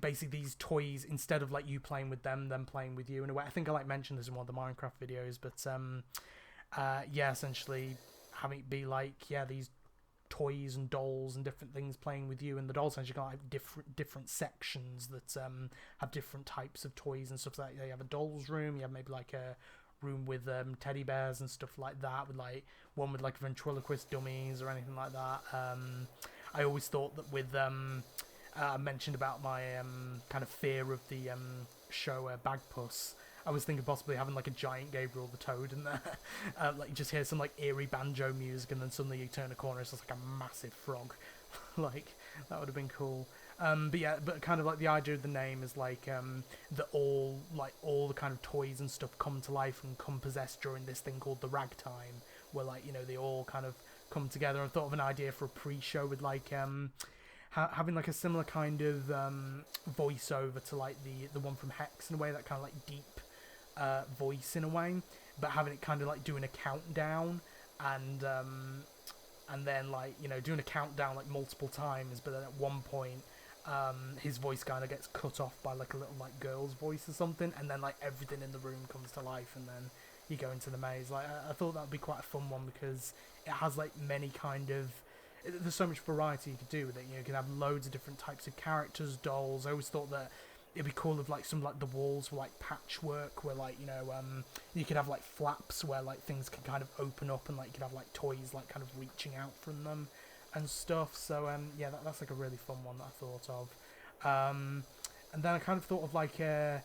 basically these toys, instead of like you playing with them playing with you in a way. I think I like mentioned this in one of the Minecraft videos, but yeah, essentially having it be like, yeah, these toys and dolls and different things playing with you, and the dolls essentially got like different sections that have different types of toys and stuff like that. You have a dolls room, you have maybe like a room with teddy bears and stuff like that, with like one with like ventriloquist dummies or anything like that. I always thought that with I mentioned about my kind of fear of the show Bagpuss. I was thinking possibly having like a giant Gabriel the Toad in there. Like you just hear some like eerie banjo music, and then suddenly you turn a corner, it's just like a massive frog. Like that would have been cool. But yeah, but kind of like the idea of the name is like that all the kind of toys and stuff come to life and come possessed during this thing called the Ragtime, where like, you know, they all kind of come together. I thought of an idea for a pre-show with like having like a similar kind of voiceover to like the one from Hex, in a way, that kind of like deep voice in a way, but having it kind of like doing a countdown, and then like, you know, doing a countdown like multiple times, but then at one point his voice kind of gets cut off by like a little like girl's voice or something, and then like everything in the room comes to life, and then you go into the maze. Like I thought that would be quite a fun one, because it has like many kind of, there's so much variety you could do with it. You know, you can have loads of different types of characters, dolls. I always thought that it'd be cool if like some like the walls were like patchwork, where like you could have like flaps where like things can kind of open up, and like you could have like toys like kind of reaching out from them and stuff. So yeah, that's like a really fun one that I thought of. And then I kind of thought of like a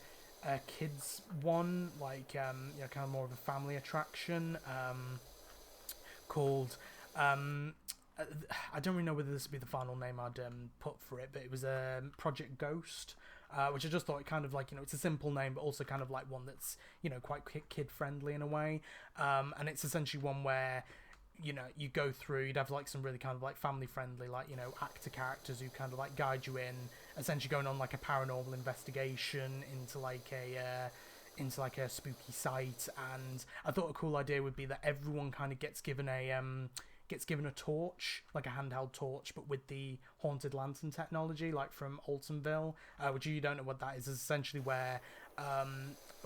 kids one, like kind of more of a family attraction, called I don't really know whether this would be the final name I'd put for it, but it was Project Ghost, which I just thought it kind of like, it's a simple name, but also kind of like one that's, quite kid friendly in a way. And it's essentially one where, you go through, you'd have like some really kind of like family friendly, like, actor characters who kind of like guide you in, essentially going on like a paranormal investigation into like a spooky site. And I thought a cool idea would be that everyone kind of gets given a torch, like a handheld torch, but with the haunted lantern technology, like from Altonville, which you don't know what that is essentially where,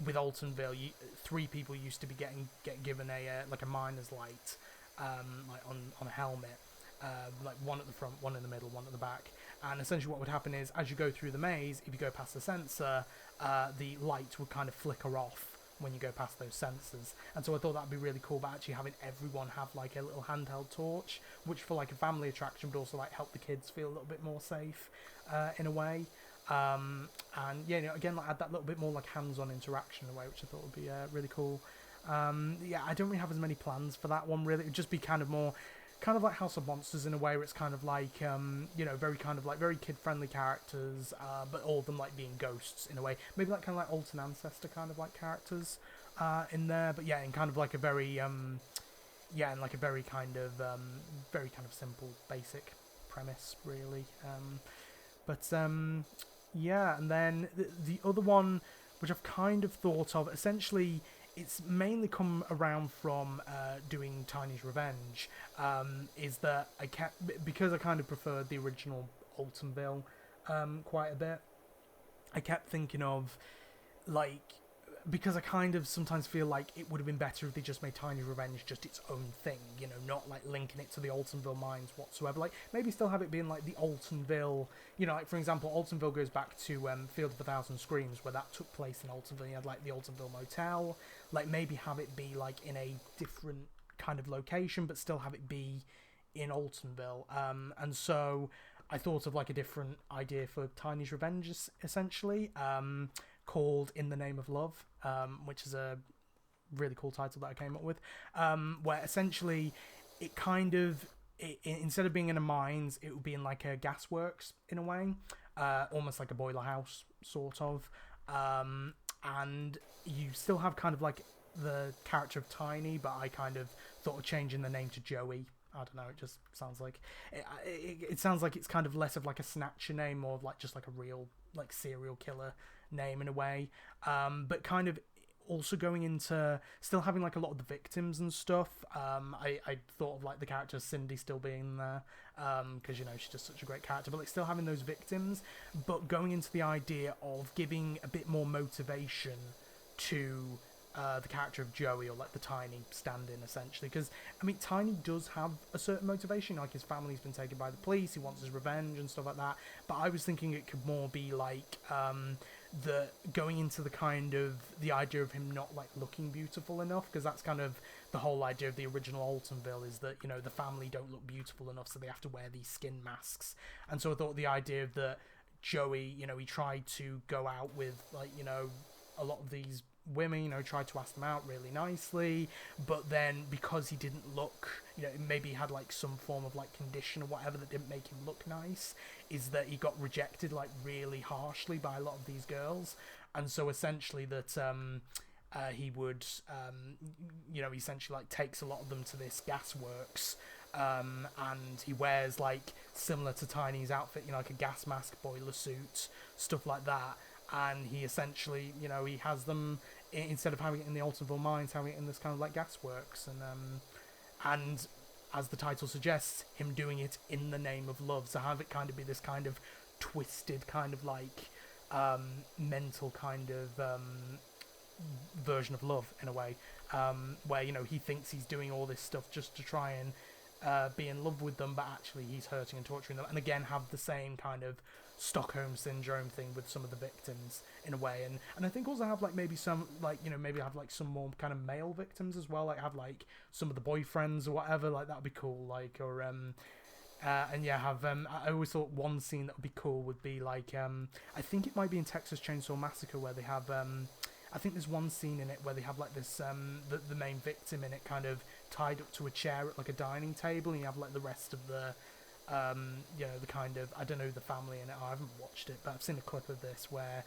with Altonville, 3 people used to be getting given a miner's light, like on a helmet, like one at the front, one in the middle, one at the back. And essentially what would happen is, as you go through the maze, if you go past the sensor, the light would kind of flicker off when you go past those sensors. And so I thought that'd be really cool, but actually having everyone have like a little handheld torch, which for like a family attraction would also like help the kids feel a little bit more safe in a way. And yeah, again, like add that little bit more like hands-on interaction in a way, which I thought would be really cool. Yeah, I don't really have as many plans for that one really. It would just be kind of more kind of like House of Monsters in a way, where it's kind of like very kind of like very kid-friendly characters, but all of them like being ghosts in a way, maybe like kind of like Alton Ancestor kind of like characters in there, but yeah, in kind of like a very in like a very kind of simple basic premise really. Yeah, and then the other one which I've kind of thought of, essentially it's mainly come around from doing Tiny's Revenge, is that because I kind of preferred the original Altonville quite a bit, I kept thinking of, like, because I kind of sometimes feel like it would have been better if they just made Tiny's Revenge just its own thing, not like linking it to the Altonville mines whatsoever. Like, maybe still have it being like the Altonville, like for example, Altonville goes back to Field of a Thousand Screams, where that took place in Altonville. You had like the Altonville Motel. Like, maybe have it be like in a different kind of location, but still have it be in Altonville. And so I thought of like a different idea for Tiny's Revenge, essentially, called In the Name of Love, which is a really cool title that I came up with, where essentially it kind of, instead of being in a mines, it would be in like a gasworks in a way, almost like a boiler house sort of, and you still have kind of like the character of Tiny, but I kind of thought of changing the name to Joey. I don't know, it just sounds like it sounds like it's kind of less of like a snatcher name, more of like just like a real like serial killer name in a way, but kind of also going into still having like a lot of the victims and stuff. I thought of like the character Cindy still being there, because she's just such a great character, but like still having those victims, but going into the idea of giving a bit more motivation to the character of Joey, or like the Tiny stand-in essentially, because I mean Tiny does have a certain motivation, like his family's been taken by the police, he wants his revenge and stuff like that, but I was thinking it could more be like the going into the kind of the idea of him not like looking beautiful enough, because that's kind of the whole idea of the original Altonville, is that the family don't look beautiful enough, so they have to wear these skin masks. And so I thought the idea of that Joey, he tried to go out with like a lot of these women, tried to ask them out really nicely, but then because he didn't look, maybe he had like some form of like condition or whatever that didn't make him look nice, is that he got rejected like really harshly by a lot of these girls. And so essentially that he would essentially like takes a lot of them to this gasworks, and he wears like similar to Tiny's outfit, like a gas mask, boiler suit, stuff like that. And he essentially, he has them, instead of having it in the Altonville mines, having it in this kind of like gasworks, and as the title suggests, him doing it in the name of love. So have it kind of be this kind of twisted, kind of like mental kind of version of love in a way, where he thinks he's doing all this stuff just to try and be in love with them, but actually he's hurting and torturing them. And again, have the same kind of Stockholm syndrome thing with some of the victims in a way, and I think also have like maybe some like maybe have like some more kind of male victims as well, like have like some of the boyfriends or whatever, like that'd be cool, like or and yeah, have I always thought one scene that would be cool would be like I think it might be in Texas Chainsaw Massacre where they have I think there's one scene in it where they have like this the main victim in it kind of tied up to a chair at like a dining table, and you have like the rest of the the kind of, I don't know the family in it, I haven't watched it, but I've seen a clip of this where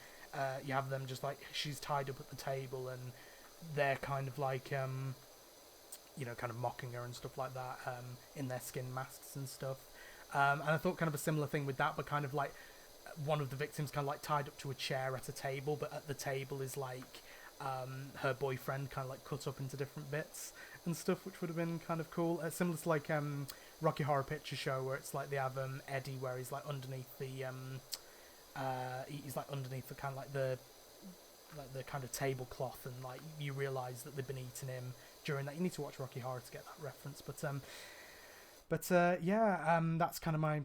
you have them just like, she's tied up at the table and they're kind of like kind of mocking her and stuff like that in their skin masks and stuff, and I thought kind of a similar thing with that, but kind of like one of the victims kind of like tied up to a chair at a table, but at the table is like her boyfriend kind of like cut up into different bits and stuff, which would have been kind of cool. Similar to like Rocky Horror Picture Show, where it's like they have Eddie, where he's like underneath the he's like underneath the kind of like the kind of tablecloth, and like you realise that they've been eating him during that. You need to watch Rocky Horror to get that reference, but yeah, that's kind of my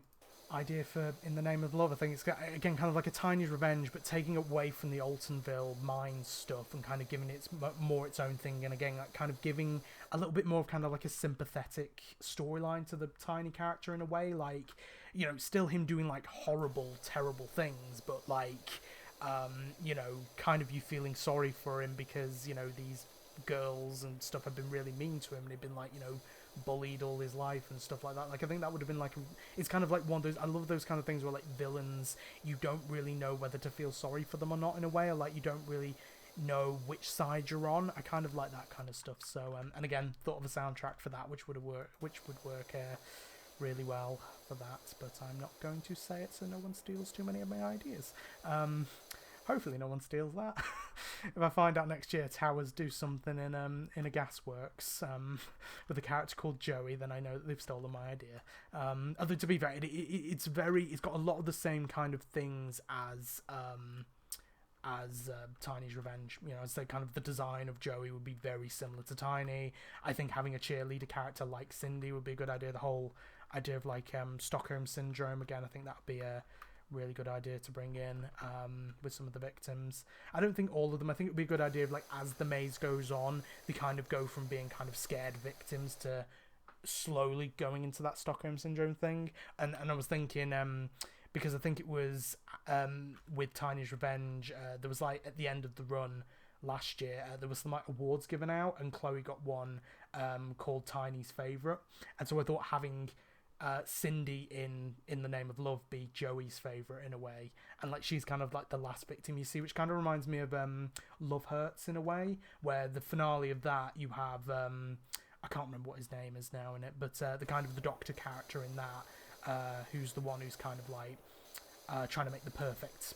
idea for In the Name of Love. I think it's again kind of like a Tiny's Revenge, but taking away from the Altonville mine stuff and kind of giving it more its own thing, and again like kind of giving a little bit more of kind of like a sympathetic storyline to the Tiny character in a way, like still him doing like horrible, terrible things, but like kind of you feeling sorry for him because these girls and stuff have been really mean to him, and they've been like bullied all his life and stuff like that. Like I think that would have been like it's kind of like one of those, I love those kind of things where like villains, you don't really know whether to feel sorry for them or not in a way, or like you don't really know which side you're on. I kind of like that kind of stuff. So and again, thought of a soundtrack for that which would work really well for that, but I'm not going to say it so no one steals too many of my ideas. Hopefully no one steals that. If I find out next year Towers do something in a gasworks with a character called Joey, then I know that they've stolen my idea. Although to be fair, it's got a lot of the same kind of things as Tiny's Revenge. I'd say kind of the design of Joey would be very similar to Tiny. I think having a cheerleader character like Cindy would be a good idea. The whole idea of like Stockholm Syndrome, again, I think that would be a really good idea to bring in with some of the victims. I don't think all of them. I think it would be a good idea of like as the maze goes on, they kind of go from being kind of scared victims to slowly going into that Stockholm Syndrome thing. And I was thinking because I think it was with Tiny's Revenge, there was like at the end of the run last year, there was some like awards given out, and Chloe got one called Tiny's Favourite, and so I thought having Cindy in the Name of Love be Joey's favourite in a way, and like she's kind of like the last victim you see, which kind of reminds me of Love Hurts in a way, where the finale of that you have I can't remember what his name is now in it, but the kind of the doctor character in that, who's the one who's kind of like trying to make the perfect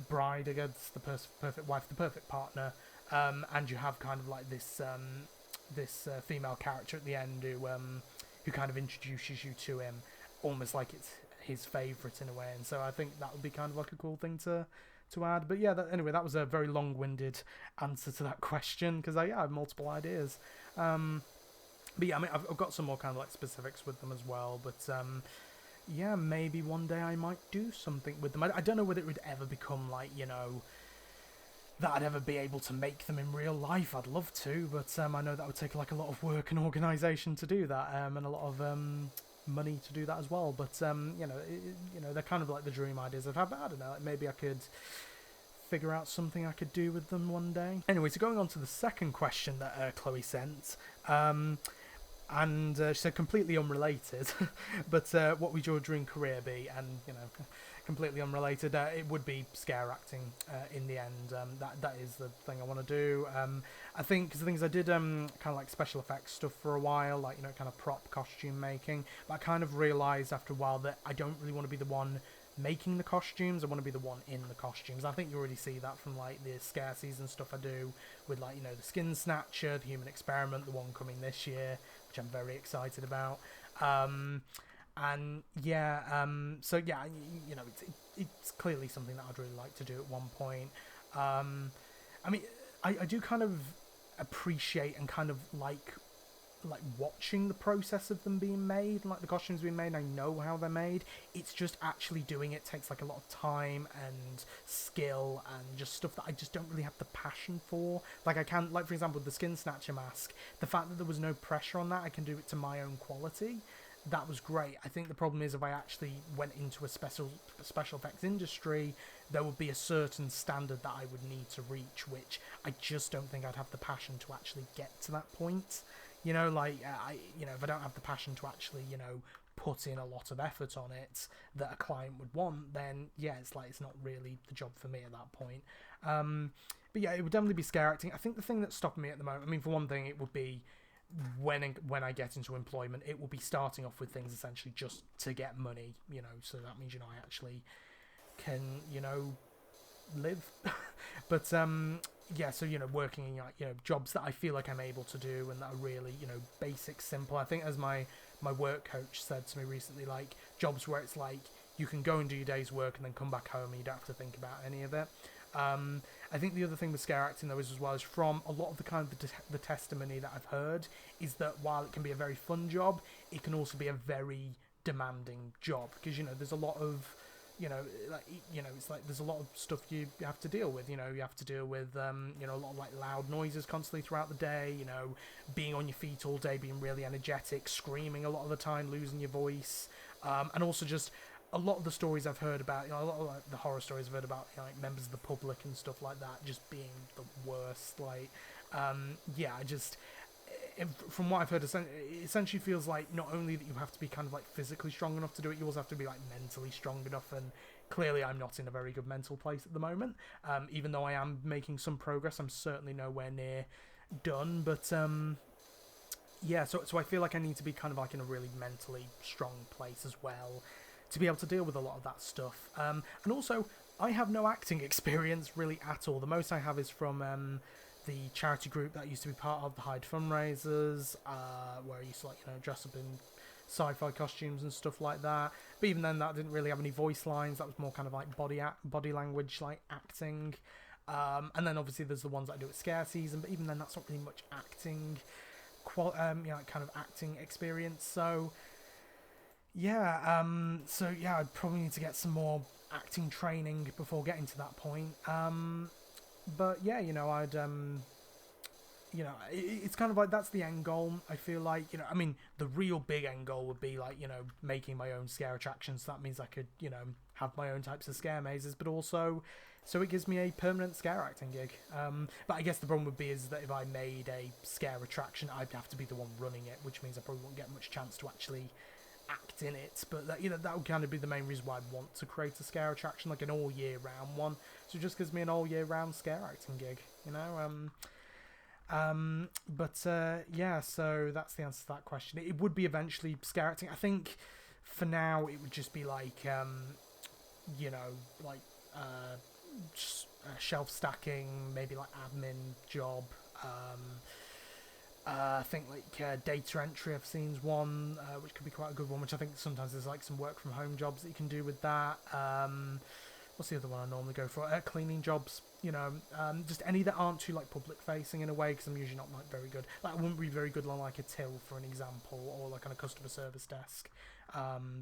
bride, I guess, the perfect wife, the perfect partner, and you have kind of like this female character at the end who kind of introduces you to him almost like it's his favourite in a way, and so I think that would be kind of like a cool thing to add. But yeah, anyway, that was a very long-winded answer to that question, because I have multiple ideas. But yeah, I mean, I've got some more kind of like specifics with them as well, but yeah, maybe one day I might do something with them. I don't know whether it would ever become like, that I'd ever be able to make them in real life. I'd love to, but I know that would take like a lot of work and organisation to do that, and a lot of money to do that as well. But they're kind of like the dream ideas I've had. But I don't know, like maybe I could figure out something I could do with them one day. Anyway, so going on to the second question that Chloe sent, and she said completely unrelated, but what would your dream career be? And completely unrelated, it would be scare acting in the end. That is the thing I want to do. I think, because the thing is, I did kind of like special effects stuff for a while, like kind of prop costume making, but I kind of realised after a while that I don't really want to be the one making the costumes. I want to be the one in the costumes. I think you already see that from like the scare season stuff I do with like the Skin Snatcher, the Human Experiment, the one coming this year, which I'm very excited about. And yeah, so yeah, it's clearly something that I'd really like to do at one point. I mean, I do kind of appreciate and kind of like like watching the process of them being made, like the costumes being made. I know how they're made. It's just actually doing it takes like a lot of time and skill and just stuff that I just don't really have the passion for. Like I can, like for example, the Skin Snatcher mask, the fact that there was no pressure on that, I can do it to my own quality. That was great. I think the problem is if I actually went into a special effects industry, there would be a certain standard that I would need to reach, which I just don't think I'd have the passion to actually get to that point. You know, like if I don't have the passion to actually, put in a lot of effort on it that a client would want, then yeah, it's like it's not really the job for me at that point. But yeah, it would definitely be scare acting. I think the thing that's stopping me at the moment, I mean, for one thing, it would be when I get into employment, it will be starting off with things essentially just to get money, so that means, I actually can, live. But yeah, so working in like jobs that I feel like I'm able to do and that are really basic, simple. I think as my work coach said to me recently, like jobs where it's like you can go and do your day's work and then come back home and you don't have to think about any of it. I think the other thing with scare acting though is from a lot of the kind of the testimony that I've heard is that while it can be a very fun job, it can also be a very demanding job because there's a lot of it's like there's a lot of stuff you have to deal with. You have to deal with a lot of like loud noises constantly throughout the day. Being on your feet all day, being really energetic, screaming a lot of the time, losing your voice, and also just a lot of the stories I've heard about, a lot of like the horror stories I've heard about, like members of the public and stuff like that, just being the worst. Like, from what I've heard, it essentially feels like not only that you have to be kind of like physically strong enough to do it, you also have to be like mentally strong enough. And clearly, I'm not in a very good mental place at the moment. Even though I am making some progress, I'm certainly nowhere near done. But yeah, so I feel like I need to be kind of like in a really mentally strong place as well to be able to deal with a lot of that stuff. And also, I have no acting experience really at all. The most I have is from the charity group that I used to be part of, the Hyde fundraisers, where I used to dress up in sci-fi costumes and stuff like that. But even then, that didn't really have any voice lines. That was more kind of like body language, like acting. And then obviously there's the ones that I do at Scare Season, but even then, that's not really much acting, kind of acting experience. So yeah, I'd probably need to get some more acting training before getting to that point. But yeah, I'd it's kind of like that's the end goal. I feel like I mean, the real big end goal would be like making my own scare attractions. That means I could have my own types of scare mazes, but also so it gives me a permanent scare acting gig. But I guess the problem would be is that if I made a scare attraction, I'd have to be the one running it, which means I probably won't get much chance to actually act in it. But that that would kind of be the main reason why I want to create a scare attraction, like an all year round one. So it just gives me an all year round scare acting gig, yeah, so that's the answer to that question. It would be eventually scare acting. I think for now it would just be like shelf stacking, maybe like admin job. I think like data entry I've seen is one, which could be quite a good one, which I think sometimes there's like some work from home jobs that you can do with that. What's the other one I normally go for? Cleaning jobs, just any that aren't too like public facing in a way, because I'm usually not like very good. Like I wouldn't be very good on like a till, for an example, or like on a customer service desk.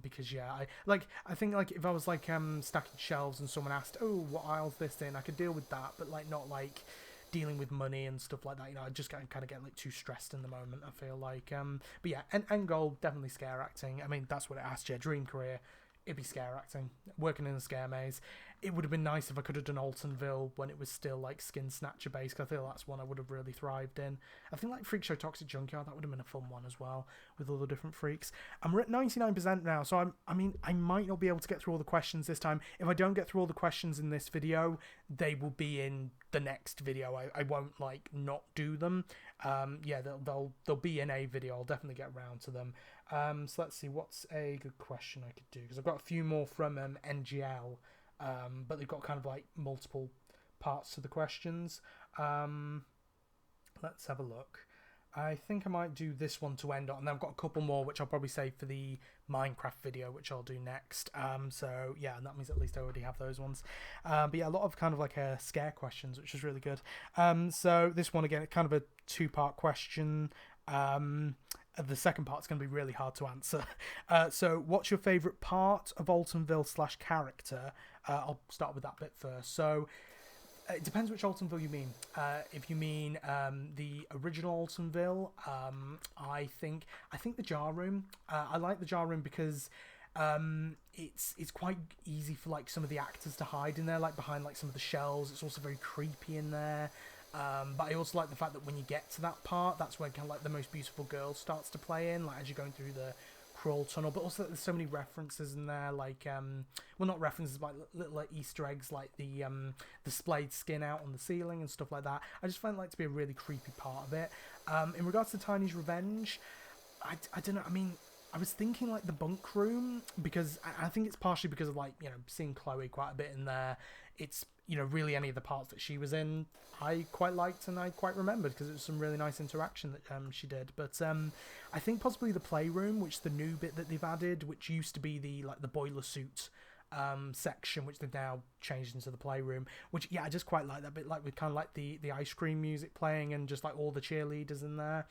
Because yeah, I think like if I was like stacking shelves and someone asked, oh, what aisle's this in, I could deal with that, but like not like dealing with money and stuff like that. I just kind of get like too stressed in the moment, I feel like. But yeah, end goal, definitely scare acting. I mean, that's what it asked you. Dream career, it'd be scare acting, working in a scare maze. It would have been nice if I could have done Altonville when it was still like Skin Snatcher based, because I feel that's one I would have really thrived in. I think like Freak Show Toxic Junkyard, that would have been a fun one as well, with all the different freaks. And we're at 99% now, so I might not be able to get through all the questions this time. If I don't get through all the questions in this video, they will be in the next video. I won't like not do them. Yeah, they'll be in a video. I'll definitely get around to them. So let's see, what's a good question I could do, because I've got a few more from NGL. But they've got kind of like multiple parts to the questions. Let's have a look. I think I might do this one to end on, and then I've got a couple more which I'll probably save for the Minecraft video, which I'll do next. So yeah, and that means at least I already have those ones. But yeah, a lot of kind of like scare questions, which is really good. So this one again, kind of a two-part question. The second part's going to be really hard to answer. So, what's your favourite part of Altonville / character? I'll start with that bit first. So, it depends which Altonville you mean. If you mean the original Altonville, I think the jar room. I like the jar room because it's quite easy for like some of the actors to hide in there, like behind like some of the shells. It's also very creepy in there. But I also like the fact that when you get to that part, that's when kind of like the most beautiful girl starts to play in, like as you're going through the crawl tunnel. But also there's so many references in there, like well, not references, but little like, Easter eggs, like the splayed skin out on the ceiling and stuff like that. I just find it like to be a really creepy part of it. In regards to Tiny's Revenge, I don't know. I mean, I was thinking like the bunk room, because I think it's partially because of like, you know, seeing Chloe quite a bit in there. It's, you know, really any of the parts that she was in I quite liked and I quite remembered, because it was some really nice interaction that she did. But I think possibly the playroom, which is the new bit that they've added, which used to be the like the boiler suit section, which they've now changed into the playroom, which, yeah, I just quite like that bit, like with kind of like the ice cream music playing and just like all the cheerleaders in there.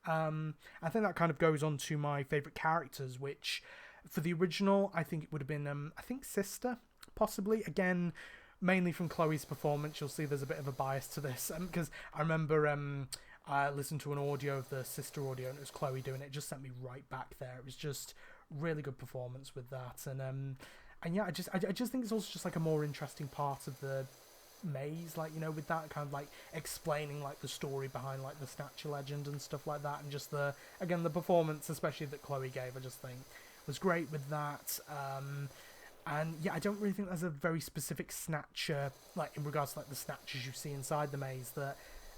I think that kind of goes on to my favourite characters, which for the original I think it would have been I think Sister, possibly, again mainly from Chloe's performance. You'll see there's a bit of a bias to this, because I remember I listened to an audio of the Sister audio and it was Chloe doing it. It just sent me right back there. It was just really good performance with that, and yeah, I just think it's also just like a more interesting part of the maze, like, you know, with that kind of like explaining like the story behind like the Snatcher legend and stuff like that, and just the performance especially that Chloe gave, I just think was great with that. And yeah, I don't really think there's a very specific Snatcher, like in regards to like the Snatchers you see inside the maze, that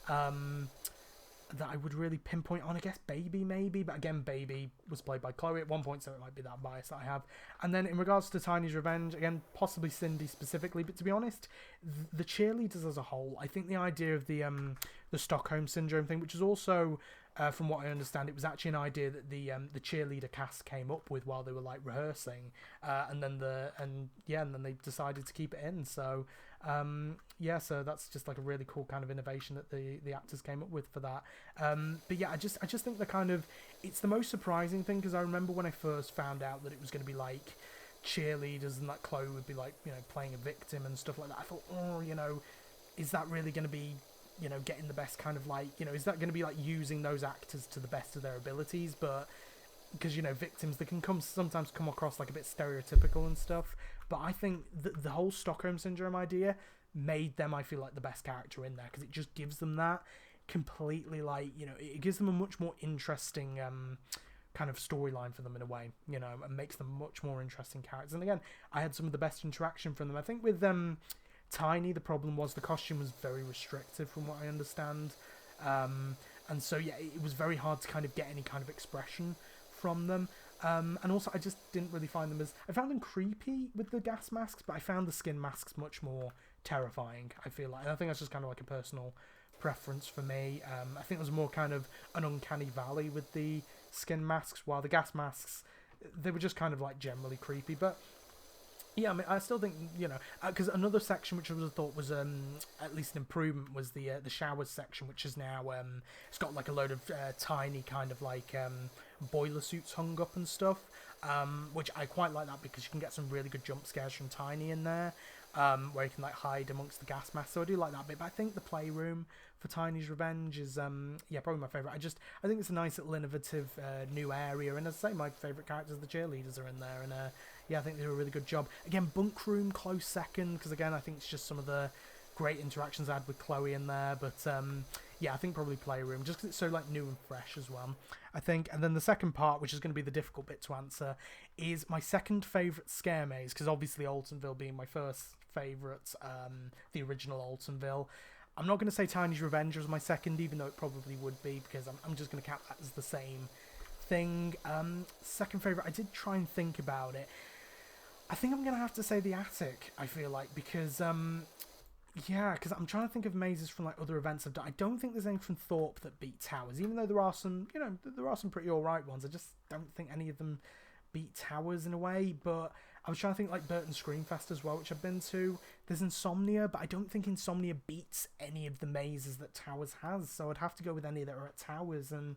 I would really pinpoint on. I guess Baby maybe, but again, Baby was played by Chloe at one point, so it might be that bias that I have. And then in regards to Tiny's Revenge, again, possibly Cindy specifically, but to be honest, the cheerleaders as a whole, I think the idea of the Stockholm Syndrome thing, which is also, from what I understand, it was actually an idea that the cheerleader cast came up with while they were like rehearsing, and then they decided to keep it in. So yeah, so that's just like a really cool kind of innovation that the actors came up with for that. But yeah, I just think it's the most surprising thing, because I remember when I first found out that it was going to be like cheerleaders and that Chloe would be like, you know, playing a victim and stuff like that. I thought, oh, you know, is that really going to be, you know, getting the best kind of like, you know, is that going to be like using those actors to the best of their abilities? But because, you know, victims, they can sometimes come across like a bit stereotypical and stuff. But I think the whole Stockholm Syndrome idea made them, I feel like, the best character in there, because it just gives them that completely, like, you know, it gives them a much more interesting kind of storyline for them in a way, you know, and makes them much more interesting characters. And again, I had some of the best interaction from them. I think with Tiny, the problem was the costume was very restrictive from what I understand, and so yeah, it was very hard to kind of get any kind of expression from them, and also I just didn't really find them I found them creepy with the gas masks, but I found the skin masks much more terrifying, I feel like. And I think that's just kind of like a personal preference for me. I think there's more kind of an uncanny valley with the skin masks, while the gas masks, they were just kind of like generally creepy. But yeah, I mean, I still think, you know, because another section which I would have thought was at least an improvement was the showers section, which is now it's got like a load of tiny kind of like boiler suits hung up and stuff, which I quite like that, because you can get some really good jump scares from Tiny in there, where you can like hide amongst the gas masks. So I do like that bit. But I think the playroom for Tiny's Revenge is yeah, probably my favourite. I think it's a nice little innovative new area, and as I say, my favourite characters, the cheerleaders, are in there, and yeah, I think they do a really good job. Again, bunk room close second, because again, I think it's just some of the great interactions I had with Chloe in there. But yeah, I think probably playroom, just because it's so like new and fresh as well, I think. And then the second part, which is going to be the difficult bit to answer, is my second favourite scare maze, because obviously Altonville being my first favourite, the original Altonville. I'm not going to say Tiny's Revenge was my second, even though it probably would be, because I'm just going to count that as the same thing. Second favourite, I did try and think about it. I think I'm going to have to say the attic, I feel like, because yeah, because I'm trying to think of mazes from like other events I've done. I don't think there's any from Thorpe that beat Towers, even though there are some, you know, there are some pretty alright ones. I just don't think any of them beat Towers in a way. But I was trying to think like Burton Screamfest as well, which I've been to. There's Insomnia, but I don't think Insomnia beats any of the mazes that Towers has, so I'd have to go with any that are at Towers. And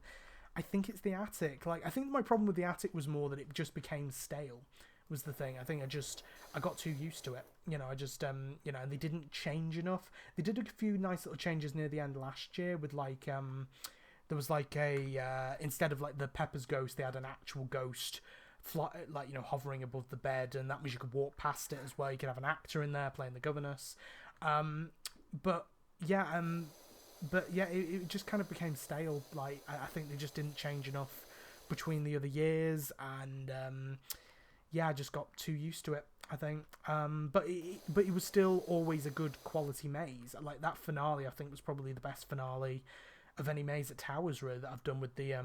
I think it's the attic. Like, I think my problem with the attic was more that it just became stale, was the thing. I think I got too used to it. You know, I just, you know, and they didn't change enough. They did a few nice little changes near the end last year with, like, there was, like, instead of, like, the Pepper's ghost, they had an actual ghost, like, you know, hovering above the bed, and that means you could walk past it as well. You could have an actor in there playing the governess. But yeah, it just kind of became stale. Like, I think they just didn't change enough between the other years, and yeah, I just got too used to it, I think. But it was still always a good quality maze. Like, that finale, I think, was probably the best finale of any maze at Towers, really, that I've done with the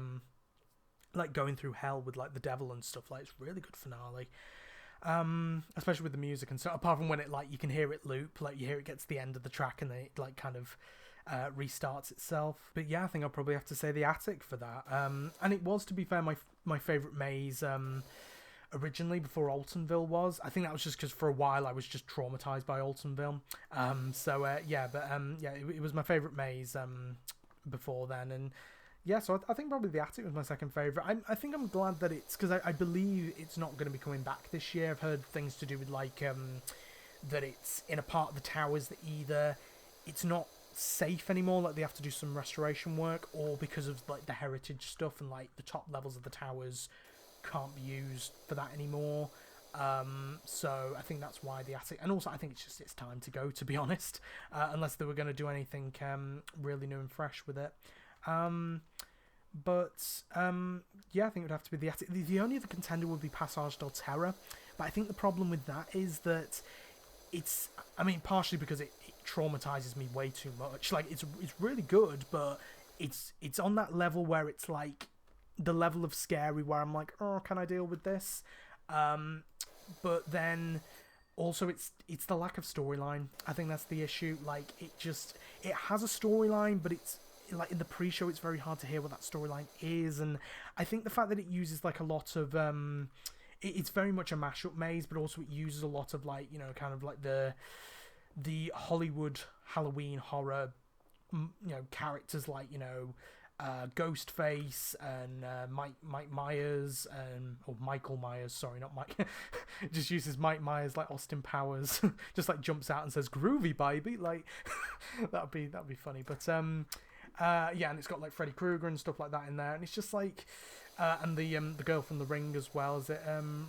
like, going through hell with, like, the devil and stuff. Like, it's a really good finale. Especially with the music and stuff. Apart from when it, like, you can hear it loop, like, you hear it gets to the end of the track and then it, like, kind of restarts itself. But yeah, I think I'll probably have to say the attic for that. And it was, to be fair, my favourite maze originally, before Altonville was. I think that was just because for a while I was just traumatised by Altonville. Yeah, it was my favourite maze before then. And yeah, so I think probably the attic was my second favourite. I think I'm glad that it's, because I believe it's not going to be coming back this year. I've heard things to do with, like, that it's in a part of the towers that either it's not safe anymore, like they have to do some restoration work, or because of, like, the heritage stuff and, like, the top levels of the towers can't be used for that anymore. So I think that's why the attic, and also I think it's time to go, to be honest, unless they were going to do anything really new and fresh with it. Yeah, I think it would have to be the attic. The only other contender would be Passage del Terra, but I think the problem with that is that it's, I mean, partially because it traumatizes me way too much. Like, it's really good, but it's on that level where it's like the level of scary where I'm like, oh, can I deal with this? But then also it's the lack of storyline. I think that's the issue. Like, it has a storyline, but it's like in the pre-show it's very hard to hear what that storyline is. And I think the fact that it uses, like, a lot of it's very much a mashup maze, but also it uses a lot of, like, you know, kind of like the Hollywood Halloween horror, you know, characters like, you know, Ghostface and Mike Myers, or Michael Myers, sorry, not Mike. Just uses Mike Myers like Austin Powers, just like jumps out and says "groovy baby," like that'd be funny. But yeah, and it's got, like, Freddy Krueger and stuff like that in there, and it's just like, and the girl from The Ring as well. Is it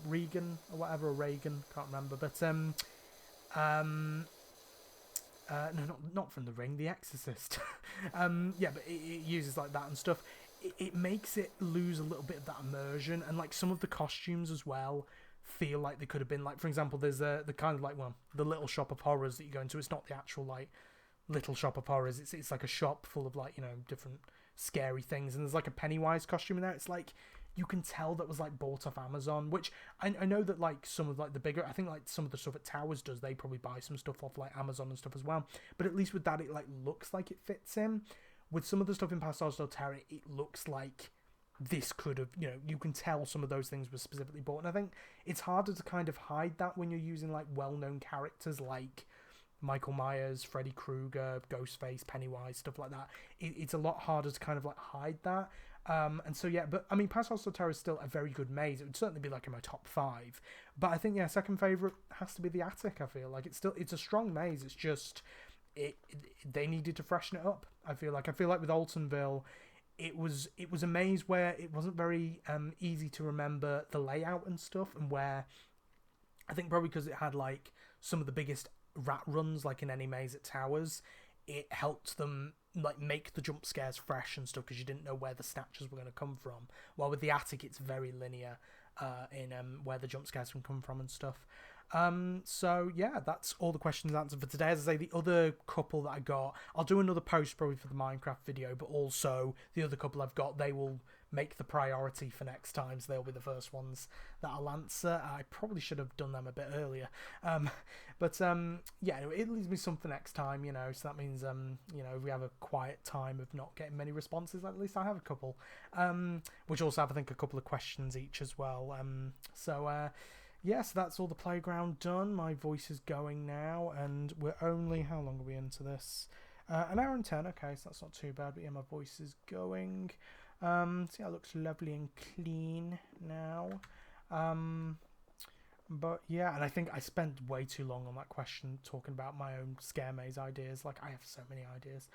Regan or whatever, or Reagan? Can't remember. But no, not from The Ring, The Exorcist. Yeah, but it uses, like, that and stuff. It makes it lose a little bit of that immersion, and, like, some of the costumes as well feel like they could have been, like, for example, there's the kind of, like, well, the Little Shop of Horrors that you go into. It's not the actual, like, Little Shop of Horrors. It's like a shop full of, like, you know, different scary things, and there's, like, a Pennywise costume in there. It's like, you can tell that was, like, bought off Amazon, which I know that, like, some of, like, the bigger, I think, like, some of the stuff at Towers does, they probably buy some stuff off, like, Amazon and stuff as well. But at least with that, it, like, looks like it fits in. With some of the stuff in Passage del Terra, it looks like this could have, you know, you can tell some of those things were specifically bought. And I think it's harder to kind of hide that when you're using, like, well-known characters like Michael Myers, Freddy Krueger, Ghostface, Pennywise, stuff like that. It's a lot harder to kind of, like, hide that. And so, yeah, but I mean, Passage del Terra is still a very good maze. It would certainly be, like, in my top 5. But I think, yeah, second favourite has to be the attic. I feel like it's a strong maze. It's just they needed to freshen it up. I feel like with Altonville, it was a maze where it wasn't very easy to remember the layout and stuff, and where I think probably because it had, like, some of the biggest rat runs, like, in any maze at Towers, it helped them, like, make the jump scares fresh and stuff, because you didn't know where the snatches were going to come from. While with the attic, it's very linear in where the jump scares can come from and stuff. So yeah, that's all the questions answered for today. As I say, the other couple that I got, I'll do another post probably for the Minecraft video, but also the other couple I've got, they will make the priority for next time, so they'll be the first ones that I'll answer. I probably should have done them a bit earlier, but yeah, anyway, it leaves me some for next time, you know, so that means you know, if we have a quiet time of not getting many responses, at least I have a couple, which also have, I think, a couple of questions each as well. Yes, that's all the playground done. My voice is going now, and we're only, how long are we into this? An hour and 10, okay, so that's not too bad, but yeah, my voice is going. See how it looks lovely and clean now. But yeah, and I think I spent way too long on that question talking about my own scare maze ideas. Like, I have so many ideas.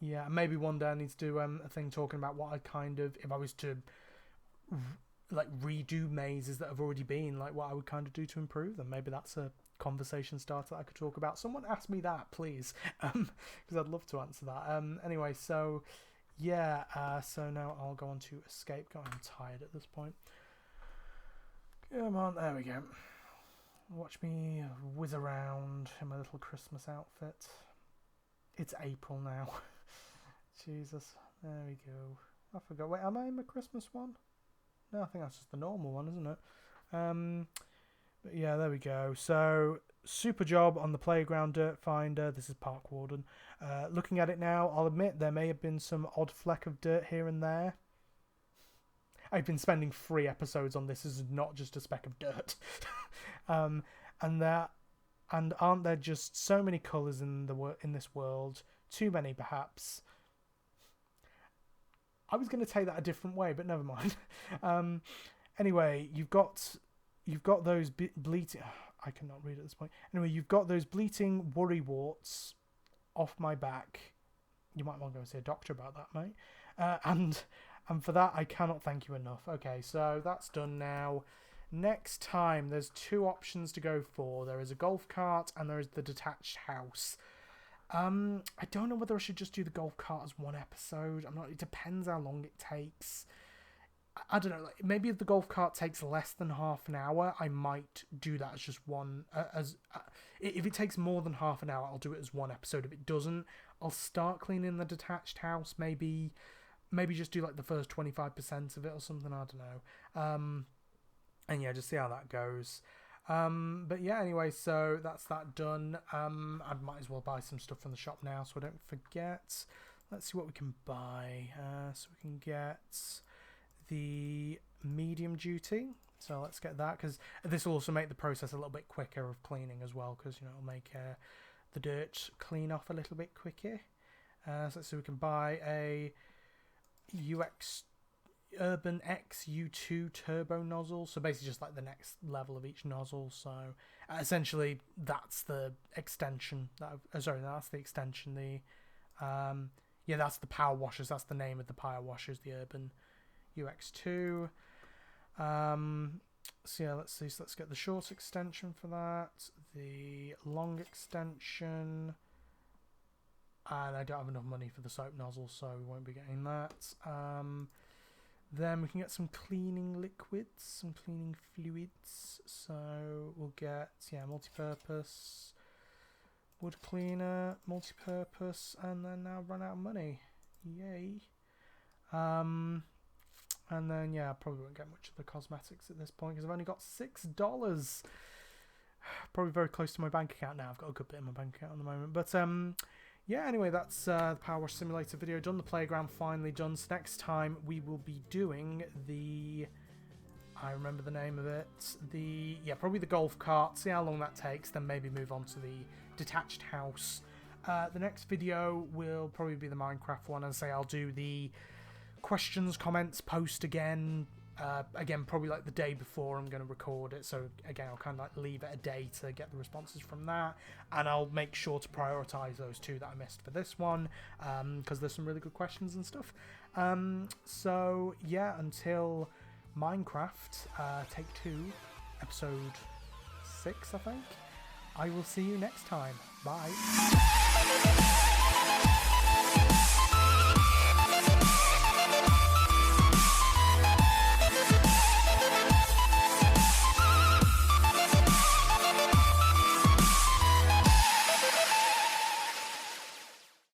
Yeah, maybe one day I need to do a thing talking about what I kind of, if I was to like redo mazes that have already been, like what I would kind of do to improve them. Maybe that's a conversation starter that I could talk about. Someone ask me that, please, because I'd love to answer that. Anyway, so yeah, so now I'll go on to escape. God, I'm tired at this point. Come on, there we go. Watch me whiz around in my little Christmas outfit. It's April now. Jesus, there we go. I forgot. Wait, am I in my Christmas one? No, I think that's just the normal one, isn't it? But yeah, there we go. So, super job on the playground dirt finder. This is Park Warden. Looking at it now, I'll admit there may have been some odd fleck of dirt here and there. I've been spending 3 episodes on this. This is not just a speck of dirt. And aren't there just so many colours in this world? Too many, perhaps. I was going to take that a different way, but never mind. Anyway, you've got those bleating. I cannot read at this point. Anyway, you've got those bleating worry warts off my back. You might want to go see a doctor about that, mate. And for that, I cannot thank you enough. Okay, so that's done now. Next time, there's 2 options to go for. There is a golf cart and there is the detached house. I don't know whether I should just do the golf cart as one episode. It depends how long it takes. I don't know. Like, maybe if the golf cart takes less than half an hour, I might do that as just one. If it takes more than half an hour, I'll do it as one episode. If it doesn't, I'll start cleaning the detached house. Maybe just do like the first 25% of it or something. I don't know. And yeah, just see how that goes. But yeah, anyway, so that's that done. I might as well buy some stuff from the shop now so I don't forget. Let's see what we can buy. So we can get the medium duty. So let's get that, because this will also make the process a little bit quicker of cleaning as well, because it'll make the dirt clean off a little bit quicker. So let's see, we can buy a Urban X U2 turbo nozzle, so basically just like the next level of each nozzle. So essentially that's the extension that's the extension. That's the PowerWashers. That's the name of the PowerWashers, the Urban UX2. So yeah, let's see. So let's get the short extension for that, the long extension, and I don't have enough money for the soap nozzle, so we won't be getting that. Then we can get some cleaning liquids, some cleaning fluids. So we'll get, multi-purpose, wood cleaner, multi-purpose, and then now run out of money. Yay. And then, I probably won't get much of the cosmetics at this point because I've only got $6. Probably very close to my bank account now. I've got a good bit in my bank account at the moment. But, anyway, that's the PowerWash Simulator video done. The playground finally done. So next time we will be doing I remember the name of it. Probably the golf cart. See how long that takes. Then maybe move on to the detached house. The next video will probably be the Minecraft one. As I say, I'll do the questions, comments, post again. Probably like the day before I'm going to record it. So again, I'll kind of like leave it a day to get the responses from that, and I'll make sure to prioritize those 2 that I missed for this one, because there's some really good questions and stuff. So yeah, until Minecraft Take 2 episode 6, I think, I will see you next time. Bye.